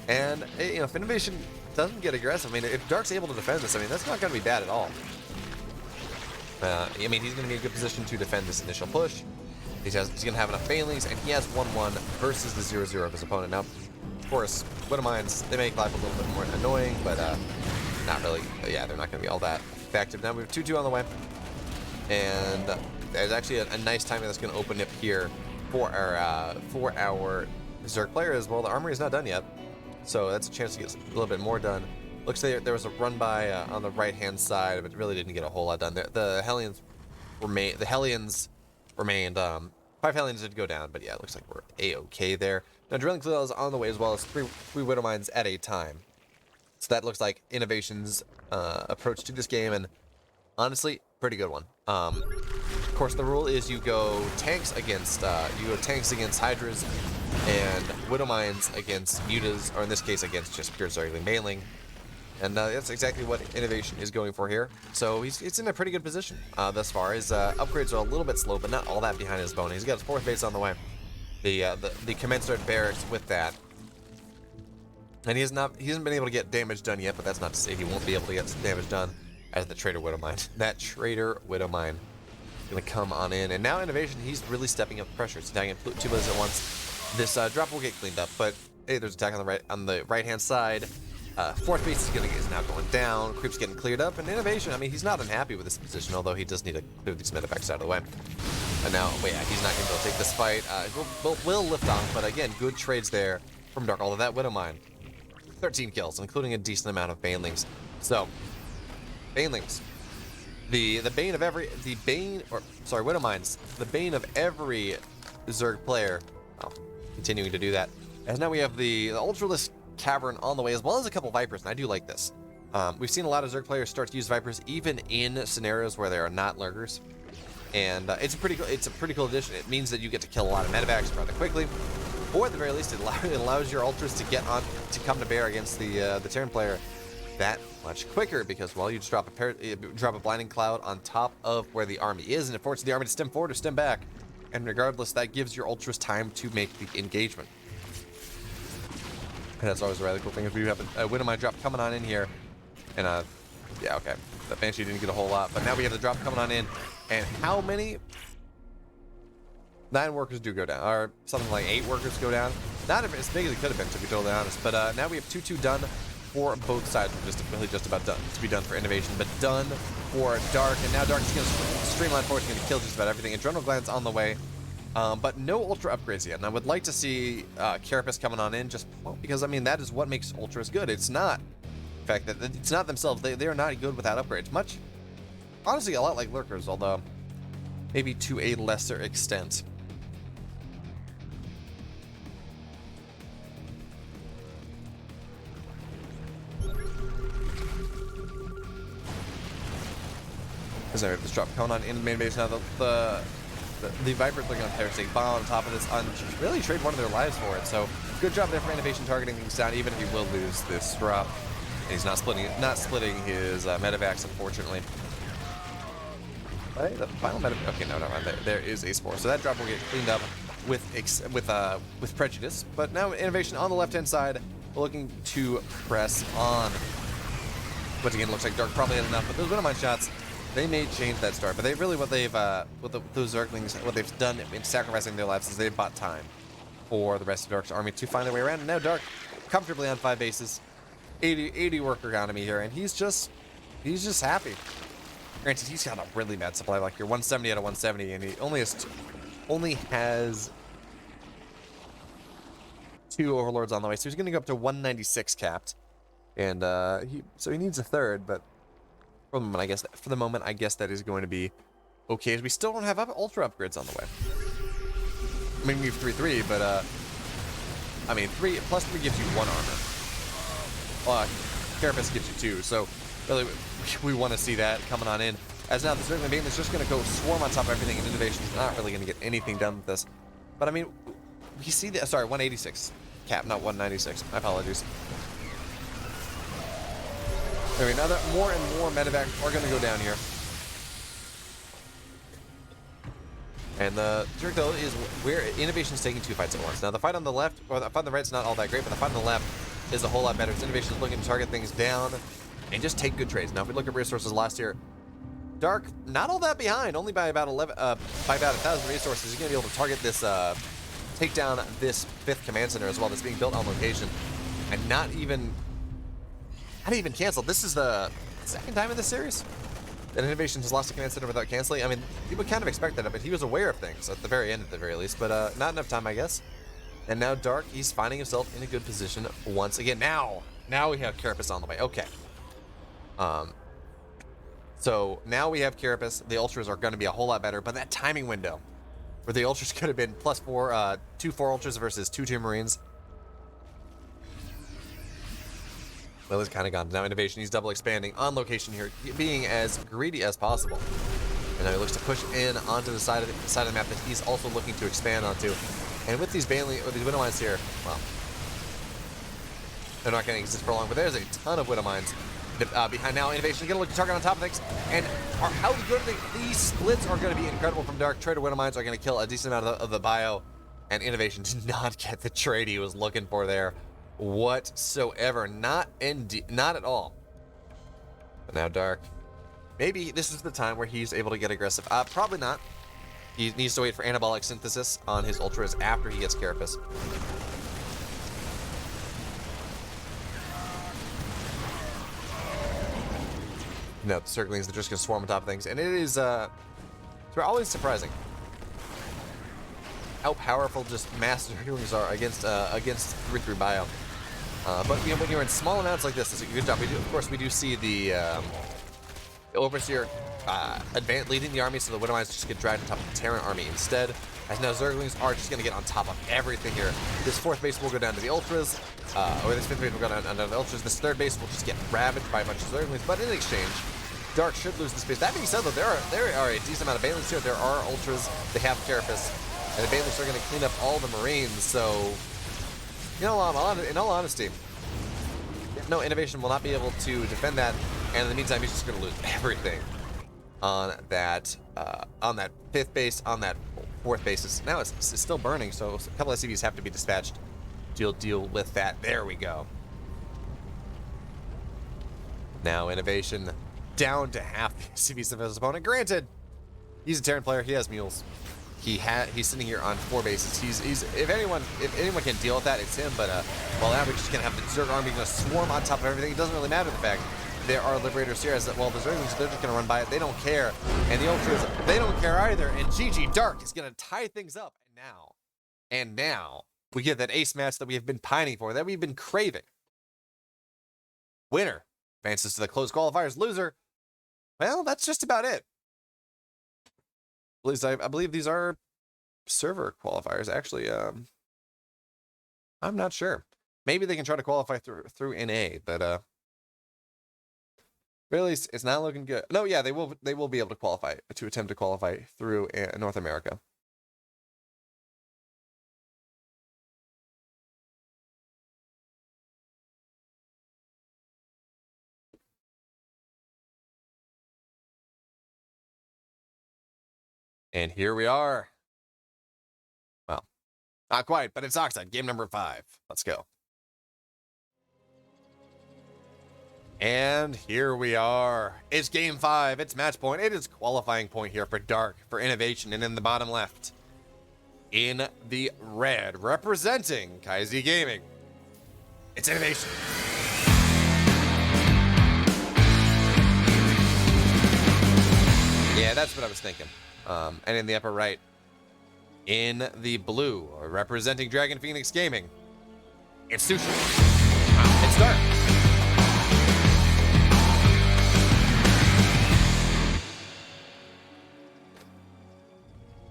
And, you know, if Innovation doesn't get aggressive, I mean, if Dark's able to defend this, I mean, that's not going to be bad at all. I mean, he's going to be in a good position to defend this initial push. He's going to have enough banelings, and he has 1-1 versus the 0-0 of his opponent. Now, of course, Widow Mines, they make life a little bit more annoying, but not really. Yeah, they're not going to be all that effective. Now we have 2-2 on the way, and there's actually a nice timing that's going to open up here for our Zerg player as well. The armory is not done yet, so that's a chance to get a little bit more done. Looks like there was a run by on the right-hand side, but really didn't get a whole lot done there. The Hellions remained. 5 Hellions did go down, but yeah, it looks like we're a-okay there. Now drilling clues on the way as well as three Widow Mines at a time. So that looks like Innovation's approach to this game, and honestly, pretty good one. Of course, the rule is you go tanks against Hydras, and Widow Mines against Mutas, or in this case against just pure Zergling Baneling. And that's exactly what Innovation is going for here. So it's in a pretty good position thus far. His upgrades are a little bit slow, but not all that behind his bone. He's got his 4th base on the way. The commensurate barracks with that. And he hasn't been able to get damage done yet, but that's not to say he won't be able to get damage done as the Traitor Widow Mine. That Traitor Widow Mine is going to come on in. And now Innovation, he's really stepping up the pressure. He's attacking 2 blizzards at once. This drop will get cleaned up, but hey, there's attack on the right-hand side. 4th base is now going down. Creep's getting cleared up, and Innovation, I mean, he's not unhappy with this position, although he does need to clear these medevacs out of the way. And now, yeah, he's not going to be able to take this fight. Will lift on, but again, good trades there from Dark. Although that Widow Mine, 13 kills, including a decent amount of banelings. So, banelings, Widow Mines, the bane of every Zerg player. Oh, continuing to do that. As now we have the Ultralisk Cavern on the way, as well as a couple Vipers, and I do like this. We've seen a lot of Zerg players start to use Vipers even in scenarios where there are not lurkers, and it's a pretty cool addition. It means that you get to kill a lot of medevacs rather quickly, or at the very least, it allows your ultras to come to bear against the Terran player that much quicker, because well, you just drop a blinding cloud on top of where the army is, and it forces the army to stem forward or stem back, and regardless, that gives your ultras time to make the engagement. And that's always a rather cool thing. If we have a Widow Mine drop coming on in here, and yeah, okay, the Banshee didn't get a whole lot, but now we have the drop coming on in, and how many? 9 workers do go down, or something like 8 workers go down. Not as big as it could have been, to be totally honest. But now we have 2-2 done for both sides. Really just about done to be done for Innovation, but done for Dark. And now Dark is going to streamline forward, going to kill just about everything. Adrenal Glands on the way. But no Ultra upgrades yet, and I would like to see Carapace coming on in, just because, I mean, that is what makes Ultras good. It's not the fact that it's not themselves. They are not good without upgrades. Much, honestly, a lot like Lurkers, although maybe to a lesser extent. Because I have this drop coming on in the main base now. The Vipers looking on Parasitic Bomb on top of this, really trade one of their lives for it. So good job there for Innovation targeting things down, even if he will lose this drop. And he's not splitting his medevacs, unfortunately. Right, the final medevac. Okay, no, never mind. There is a spore, so that drop will get cleaned up with prejudice. But now Innovation on the left-hand side, looking to press on. Which again looks like Dark probably had enough, but those Widowmine shots, they may change that start. But they really, what they've, those Zerglings, what they've done in sacrificing their lives is they've bought time for the rest of Dark's army to find their way around. And now Dark comfortably on 5 bases, 80 worker economy here, and he's just happy. Granted, he's got a really bad supply like here, 170 out of 170, and he only has 2 overlords on the way, so he's going to go up to 196 capped, and so he needs a third, but for the moment, I guess that is going to be okay, as we still don't have ultra upgrades on the way. I mean, we have 3/3, but I mean, 3 plus 3 gives you 1 armor. Carapace gives you 2, so really we want to see that coming on in. As now the Zergling Bane is just going to go swarm on top of everything, and Innovation's not really going to get anything done with this. But I mean, we see the 186 cap, not 196. My apologies. Anyway, now that more and more medevac are going to go down here. And the trick though is where Innovation's taking 2 fights at once. Now the fight on the left, or the fight on the right's not all that great, but the fight on the left is a whole lot better. Innovation's looking to target things down and just take good trades. Now if we look at resources last year, Dark not all that behind, only by about 1,000 resources. He's gonna be able to target this, take down this 5th command center as well that's being built on location, and not even canceled. This is the 2nd time in this series that Innovation has lost a command center without canceling. I mean, people kind of expected it, but he was aware of things at the very end, at the very least. But not enough time, I guess. And now Dark, he's finding himself in a good position once again. Now we have Carapace on the way. Okay. So now we have Carapace. The Ultras are going to be a whole lot better, but that timing window where the Ultras could have been +4, 2 4 Ultras versus 2 2 Marines. Well, it's kind of gone. Now Innovation, he's double expanding on location here, being as greedy as possible. And now he looks to push in onto the side of the map that he's also looking to expand onto. And with these Widowmines here, well, they're not going to exist for long, but there's a ton of Widowmines behind now. Innovation is going to look to target on top of things. And how good are these splits are going to be incredible from Dark. Trader Widowmines are going to kill a decent amount of the bio. And Innovation did not get the trade he was looking for there whatsoever. Not at all. But now Dark, maybe this is the time where he's able to get aggressive. Probably not. He needs to wait for anabolic synthesis on his Ultras after he gets Carapace. No, the Zerglings are just going to swarm on top of things. And it is it's always surprising how powerful just mass Zerglings are against 3/3 bio. But you know, when you're in small amounts like this, it's a good job. Of course, we do see the Overseer leading the army, so the Widowmines just get dragged on top of the Terran army instead. As now Zerglings are just going to get on top of everything here. This 4th base will go down to the Ultras, or this 5th base will go down to the Ultras. This 3rd base will just get ravaged by a bunch of Zerglings, but in exchange, Dark should lose this base. That being said, though, there are a decent amount of Banelings here. There are Ultras. They have Carapace, and the Banelings are going to clean up all the Marines. So, in all honesty, no, Innovation will not be able to defend that, and in the meantime, he's just going to lose everything on that 5th base, on that 4th base. Now it's still burning, so a couple of SCVs have to be dispatched to deal with that. There we go. Now Innovation down to half the SCVs of his opponent. Granted, he's a Terran player. He has mules. He's sitting here on 4 bases. He's if anyone can deal with that, it's him. But well, now we're just gonna have the Zerg army gonna swarm on top of everything. It doesn't really matter the fact there are Liberators here. As well, the Zerglings, they're just gonna run by it. They don't care, and the Ultras, they don't care either. And GG Dark is gonna tie things up. And now we get that ace match that we have been pining for, that we've been craving. Winner advances to the closed qualifiers. Loser, well, that's just about it. At least I believe these are server qualifiers. Actually, I'm not sure. Maybe they can try to qualify through NA, but really, it's not looking good. No, yeah, they will be able to qualify, to attempt to qualify through North America. And here we are. Well, not quite, but it's Oxide, game number 5. Let's go. And here we are. It's game 5. It's match point. It is qualifying point here for Dark, for Innovation. And in the bottom left, in the red, representing Kaizi Gaming, it's Innovation. Yeah, that's what I was thinking. And in the upper right, in the blue, representing Dragon Phoenix Gaming, it's Sushi. It's Dark.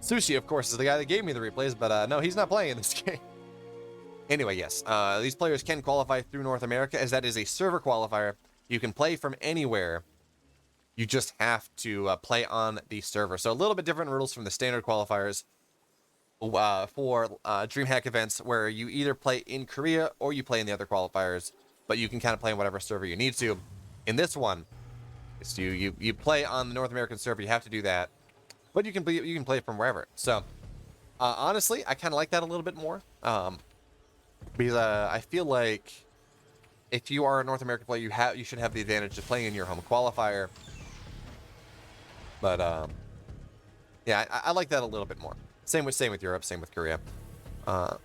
Sushi, of course, is the guy that gave me the replays, but no, he's not playing in this game. Anyway, yes, these players can qualify through North America, as that is a server qualifier. You can play from anywhere. You just have to play on the server. So a little bit different rules from the standard qualifiers for DreamHack events, where you either play in Korea or you play in the other qualifiers, but you can kind of play on whatever server you need to. In this one, it's you play on the North American server. You have to do that. But you can play from wherever. So, honestly, I kind of like that a little bit more. Because I feel like if you are a North American player, you should have the advantage of playing in your home qualifier. But yeah, I like that a little bit more. Same with Europe, same with Korea. But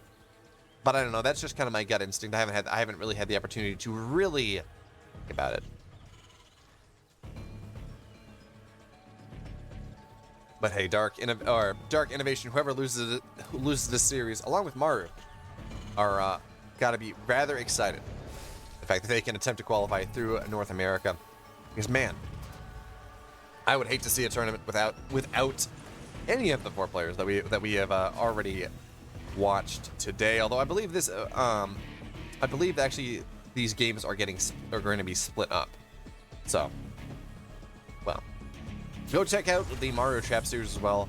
I don't know. That's just kind of my gut instinct. I haven't really had the opportunity to really think about it. But hey, Dark Innovation, whoever loses this series, along with Maru, are gotta be rather excited. The fact that they can attempt to qualify through North America, because man, I would hate to see a tournament without any of the 4 players that we have already watched today. Although I believe this, I believe actually these games are going to be split up. So, well. Go check out the Mario Trap series as well.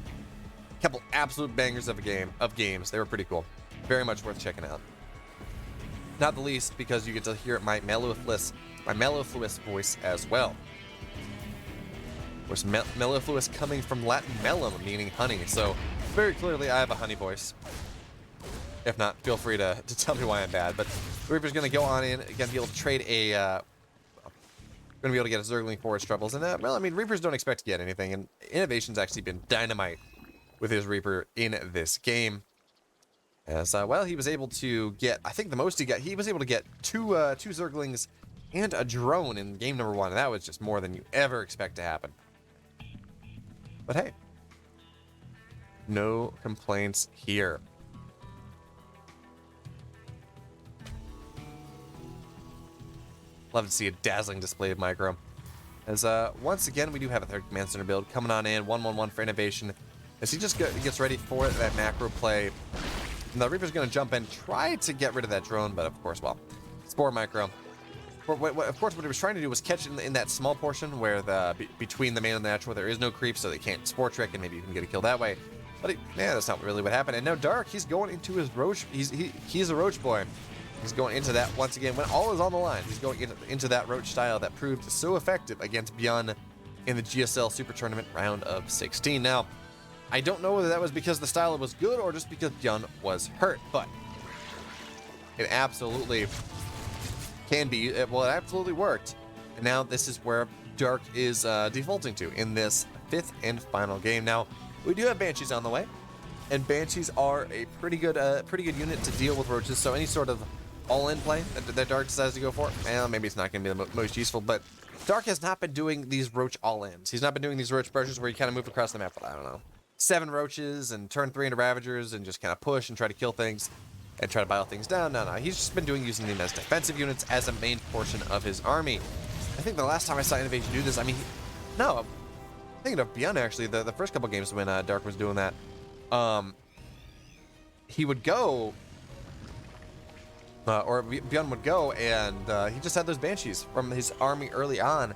A couple absolute bangers of games. They were pretty cool. Very much worth checking out. Not the least because you get to hear my mellifluous voice as well. Of course, mellifluous coming from Latin mellum, meaning honey. So very clearly I have a honey voice. If not, feel free to tell me why I'm bad. But Reaper's going to go on in, again, be able to trade a... Going to be able to get a Zergling for its troubles. And, well, I mean, Reapers don't expect to get anything. And Innovation's actually been dynamite with his Reaper in this game. As, well, he was able to get, I think the most he was able to get two Zerglings and a drone in game number 1. And that was just more than you ever expect to happen. But hey, no complaints here. Love to see a dazzling display of Micro. As once again, we do have a 3rd command center build coming on in, 1-1-1 for Innovation. As he just gets ready for that macro play. And the Reaper's going to jump in, try to get rid of that drone, but of course, well, Spore Micro. Of course, what he was trying to do was catch in that small portion where between the main and the natural, there is no creep, so they can't Spore Trick, and maybe you can get a kill that way. But yeah, that's not really what happened. And now Dark, he's going into his Roach. He's a Roach boy. He's going into that once again when all is on the line. He's going into that Roach style that proved so effective against Bjorn in the GSL Super Tournament round of 16. Now, I don't know whether that was because the style was good or just because Bjorn was hurt, but it absolutely can be. Well, it absolutely worked. And now this is where Dark is defaulting to in this 5th and final game. Now, we do have Banshees on the way, and Banshees are a pretty good unit to deal with Roaches. So any sort of all-in play that Dark decides to go for, well, maybe it's not going to be the most useful, but Dark has not been doing these Roach all-ins. He's not been doing these Roach brushes where you kind of move across the map, but I don't know, 7 Roaches and turn 3 into Ravagers and just kind of push and try to kill things and try to bile things down. No, he's just been using them as defensive units as a main portion of his army. I think the last time I saw Innovation do this, I mean, no, I'm thinking of Bjorn actually, the first couple games when Dark was doing that. He would go, or Bjorn would go, and he just had those Banshees from his army early on,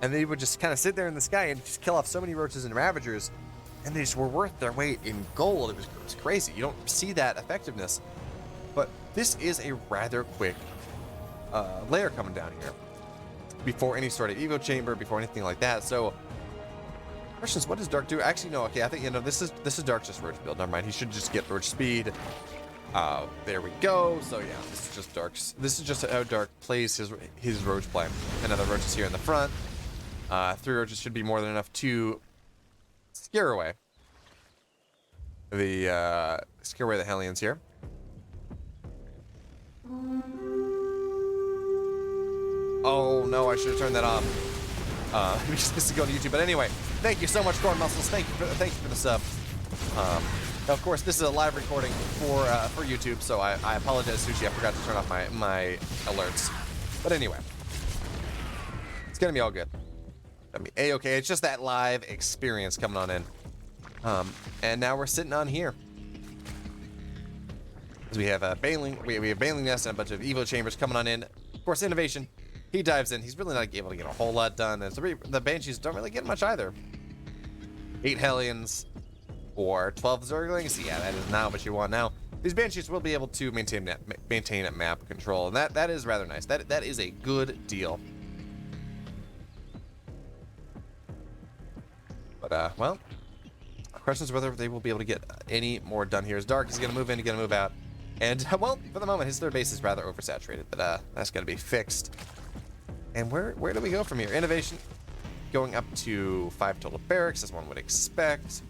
and they would just kind of sit there in the sky and just kill off so many Roaches and Ravagers, and they just were worth their weight in gold. It was crazy. You don't see that effectiveness, but this is a rather quick layer coming down here before any sort of Evo Chamber, before anything like that. So, questions, what does Dark do? Actually, no, okay, I think, this is Dark's just Roach build. Never mind, he should just get Roach speed There we go. So yeah, this is just Dark's. This is just how Dark plays his roach play. Another roach is here in the front. 3 roaches should be more than enough to scare away the Hellions here. Oh no, I should have turned that off. Just to go to YouTube. But anyway, thank you so much, Corn Muscles. Thank you for the sub. Of course, this is a live recording for YouTube, so I apologize, Sushi. I forgot to turn off my alerts. But anyway, it's gonna be all good. I mean, okay. It's just that live experience coming on in. And now we're sitting on here. We have a Baneling, we have Baneling Nest and a bunch of Evo Chambers coming on in. Of course, Innovation. He dives in. He's really not able to get a whole lot done. And the Banshees don't really get much either. 8 Hellions or 12 Zerglings. Yeah, that is not what you want now. These Banshees will be able to maintain a map control, and that is rather nice. That is a good deal. But well, the question is whether they will be able to get any more done here. As Dark is going to move in, he's going to move out. And, well, for the moment, his third base is rather oversaturated, but that's going to be fixed. And where do we go from here? Innovation going up to 5 total barracks, as one would expect.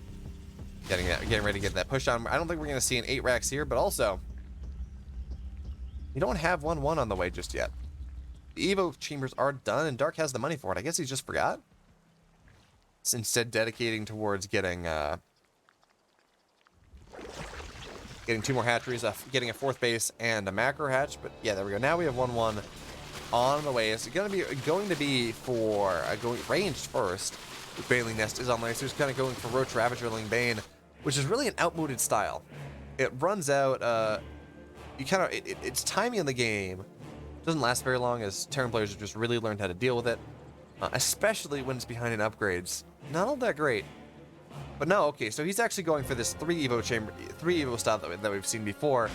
Getting ready to get that push on. I don't think we're going to see an 8 racks here, but also, we don't have 1-1 on the way just yet. The Evo Chambers are done, and Dark has the money for it. I guess he just forgot. It's instead dedicating towards getting 2 more hatcheries, getting a 4th base, and a macro hatch. But yeah, there we go. Now we have 1-1 on the way. It's going to be for going ranged first. The Baneling Nest is on there, so he's kind of going for Roach Ravagerling Bane, which is really an outmoded style. It runs out. It's timing in the game. It doesn't last very long, as Terran players have just really learned how to deal with it, especially when it's behind in upgrades. Not all that great. But no, okay, so he's actually going for this 3 Evo style that we've seen before,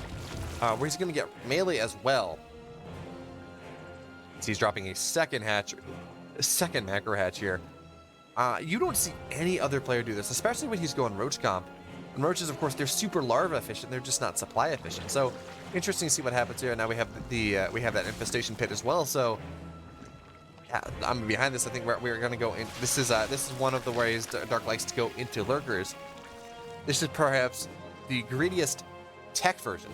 where he's going to get melee as well. So he's dropping a second macro hatch here. You don't see any other player do this, especially when he's going roach comp. And roaches, of course, they're super larva efficient. They're just not supply efficient. So interesting to see what happens here. Now we have we have that infestation pit as well. So yeah, I'm behind this. I think we're going to go in. This is one of the ways Dark likes to go into lurkers. This is perhaps the greediest tech version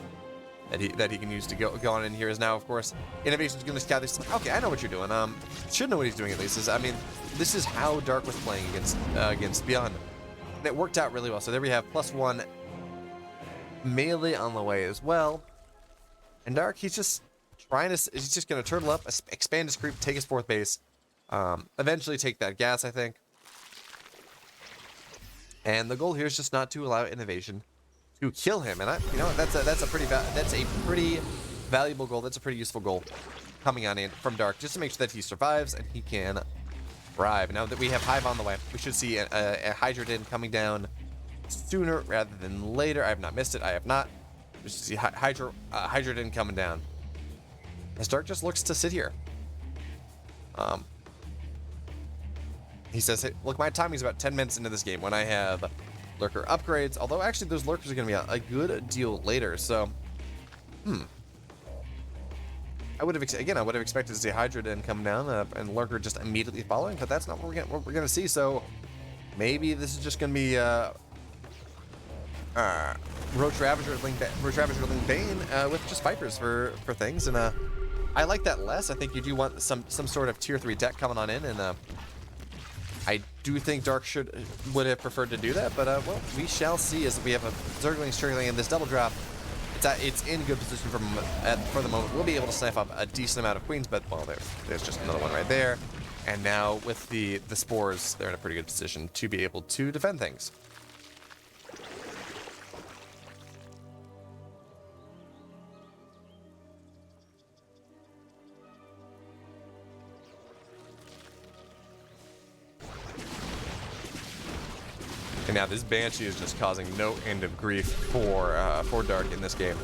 that he can use to go on in here. Is now, of course, Innovation's going to scout this. Okay, I know what you're doing. Should know what he's doing at least. I mean, this is how Dark was playing against Beyond. And it worked out really well. So there we have +1 melee on the way as well. And Dark, he's just going to turtle up, expand his creep, take his 4th base, eventually take that gas, I think. And the goal here is just not to allow Innovation to kill him. And that's a pretty valuable goal. That's a pretty useful goal coming on in from Dark, just to make sure that he survives and he can thrive. Now that we have Hive on the way, we should see a Hydra Din coming down sooner rather than later. I have not missed it. I have not. We should see Hydra Din coming down. As Dark just looks to sit here. He says, hey, look, my timing's about 10 minutes into this game when I have lurker upgrades. Although, actually, those lurkers are going to be a good deal later. So, I would have expected to see Hydra Din come down and lurker just immediately following, but that's not what we're going to see. So, maybe this is just going to be Roach Ravagerling Bane with just Vipers for things. And I like that less. I think you do want some sort of tier 3 deck coming on in, and I do think Dark would have preferred to do that, but well, we shall see as we have a Zergling Strigling in this double drop. It's in good position for the moment. We'll be able to snipe up a decent amount of queens, but well, there's just another one right there. And now with the spores, they're in a pretty good position to be able to defend things. And now this Banshee is just causing no end of grief for Dark in this game.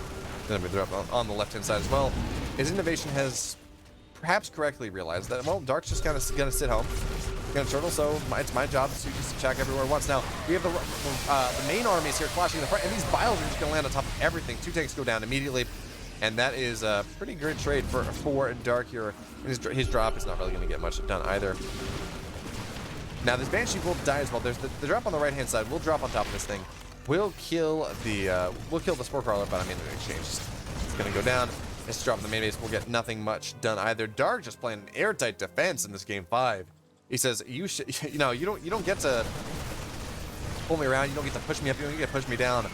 Then we throw up on the left-hand side as well. His Innovation has perhaps correctly realized that, well, Dark's just kind of going to sit home. gonna turtle, so it's my job to just attack everywhere at once. Now, we have the main armies here clashing in the front, and these biles are just gonna land on top of everything. 2 tanks go down immediately, and that is a pretty good trade for Dark here. His drop is not really gonna get much done either. Now, this Banshee will die as well. There's the drop on the right-hand side. We'll drop on top of this thing. We'll kill the Spore Crawler, but I mean, in exchange, it's gonna go down. This drop in the main base will get nothing much done either. Dark just playing an airtight defense in this game 5. He says, you don't get to pull me around. You don't get to push me up. You don't get to push me down.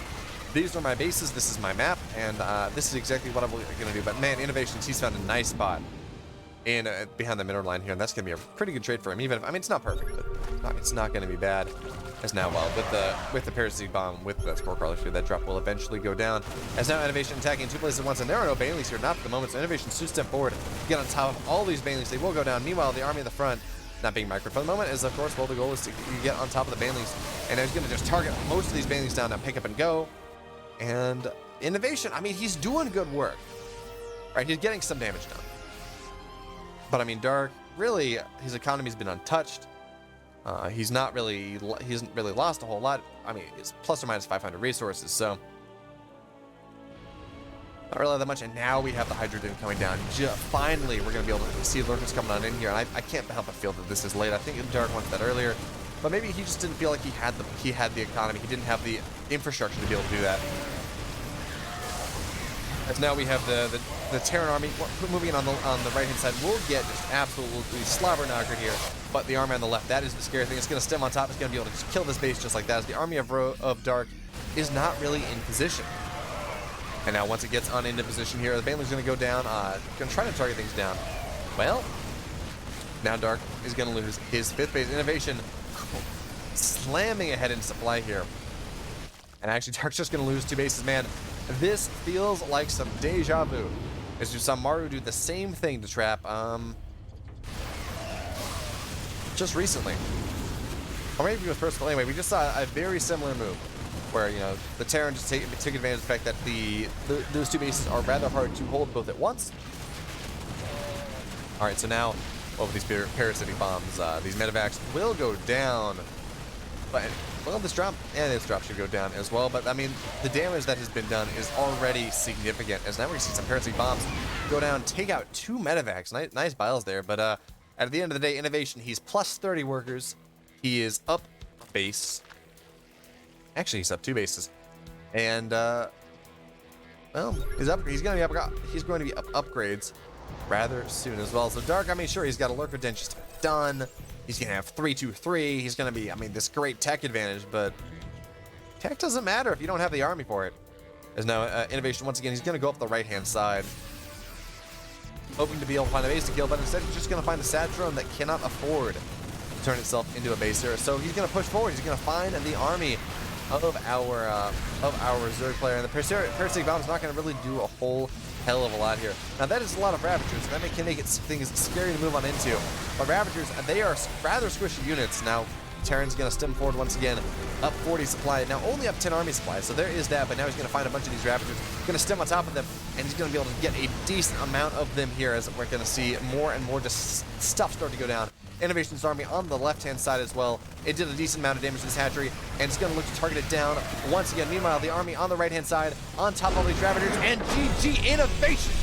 These are my bases. This is my map, and this is exactly what I'm gonna do. But man, Innovations, he's found a nice spot in behind the middle line here, and that's gonna be a pretty good trade for him. Even if, I mean, it's not perfect, but it's not gonna be bad. As now, well, with the Parasitic Bomb, with the Spore Crawler here, that drop will eventually go down. As now Innovation attacking in 2 places at once, and there are no Baileys here, not for the moment. So Innovation should step forward, get on top of all these Baileys. They will go down. Meanwhile, the army in the front, not being micro for the moment, is of course, well, the goal is to get on top of the Baileys, and he's gonna just target most of these Baileys down and pick up and go. And Innovation, I mean, he's doing good work, right? He's getting some damage done. But I mean, Dark, really, his economy's been untouched. He hasn't really lost a whole lot. I mean, it's plus or minus 500 resources, so not really that much. And now we have the Hydra Den coming down. Finally, we're going to be able to see Lurkers coming on in here. And I can't help but feel that this is late. I think Dark wanted that earlier, but maybe he just didn't feel like he had the economy. He didn't have the infrastructure to be able to do that. As now we have the Terran army moving in on the right-hand side. We'll get just absolutely slobber-knockered here. But the army on the left, that is the scary thing. It's going to stem on top. It's going to be able to just kill this base just like that. As the army of Dark is not really in position. And now once it gets into position here, the Baneler's going to go down. Going to try to target things down. Well, now Dark is going to lose his 5th base. Innovation slamming ahead in supply here. And actually, Dark's just going to lose 2 bases, man. This feels like some deja vu. As you saw Maru do the same thing to trap, just recently. Or maybe it was personal. Anyway, we just saw a very similar move where, you know, the Terran just took advantage of the fact that those 2 bases are rather hard to hold both at once. All right, so now, over these parasitic bombs, these medevacs will go down. But, well, this drop should go down as well. But, I mean, the damage that has been done is already significant. As now we see some parasitic bombs go down, take out 2 medevacs. Nice biles there. But at the end of the day, Innovation, he's plus 30 workers. He is up a base. Actually, he's up 2 bases. And, well, he's going to be up upgrades rather soon as well. So Dark, I mean, sure, he's got a Lurker Den just done. He's going to have 3-2-3. He's going to be, I mean, this great tech advantage, but tech doesn't matter if you don't have the army for it. As now, Innovation, once again, he's going to go up the right-hand side, hoping to be able to find a base to kill, but instead he's just going to find a Satrone that cannot afford to turn itself into a base here. So he's going to push forward. He's going to find the army of our Zerg player, and the Parasitic Bomb is not going to really do a whole hell of a lot here. Now that is a lot of Ravagers, and that can make things scary to move on into. But Ravagers, they are rather squishy units. Now Terran's going to stem forward once again, up 40 supply, now only up 10 army supply, so there is that, but now he's going to find a bunch of these Ravagers, going to stem on top of them, and he's going to be able to get a decent amount of them here, as we're going to see more and more just stuff start to go down. Innovation's army on the left-hand side as well. It did a decent amount of damage to this hatchery, and it's going to look to target it down once again. Meanwhile, the army on the right-hand side, on top of all these Ravagers, and GG Innovation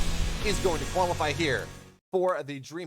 is going to qualify here for the Dream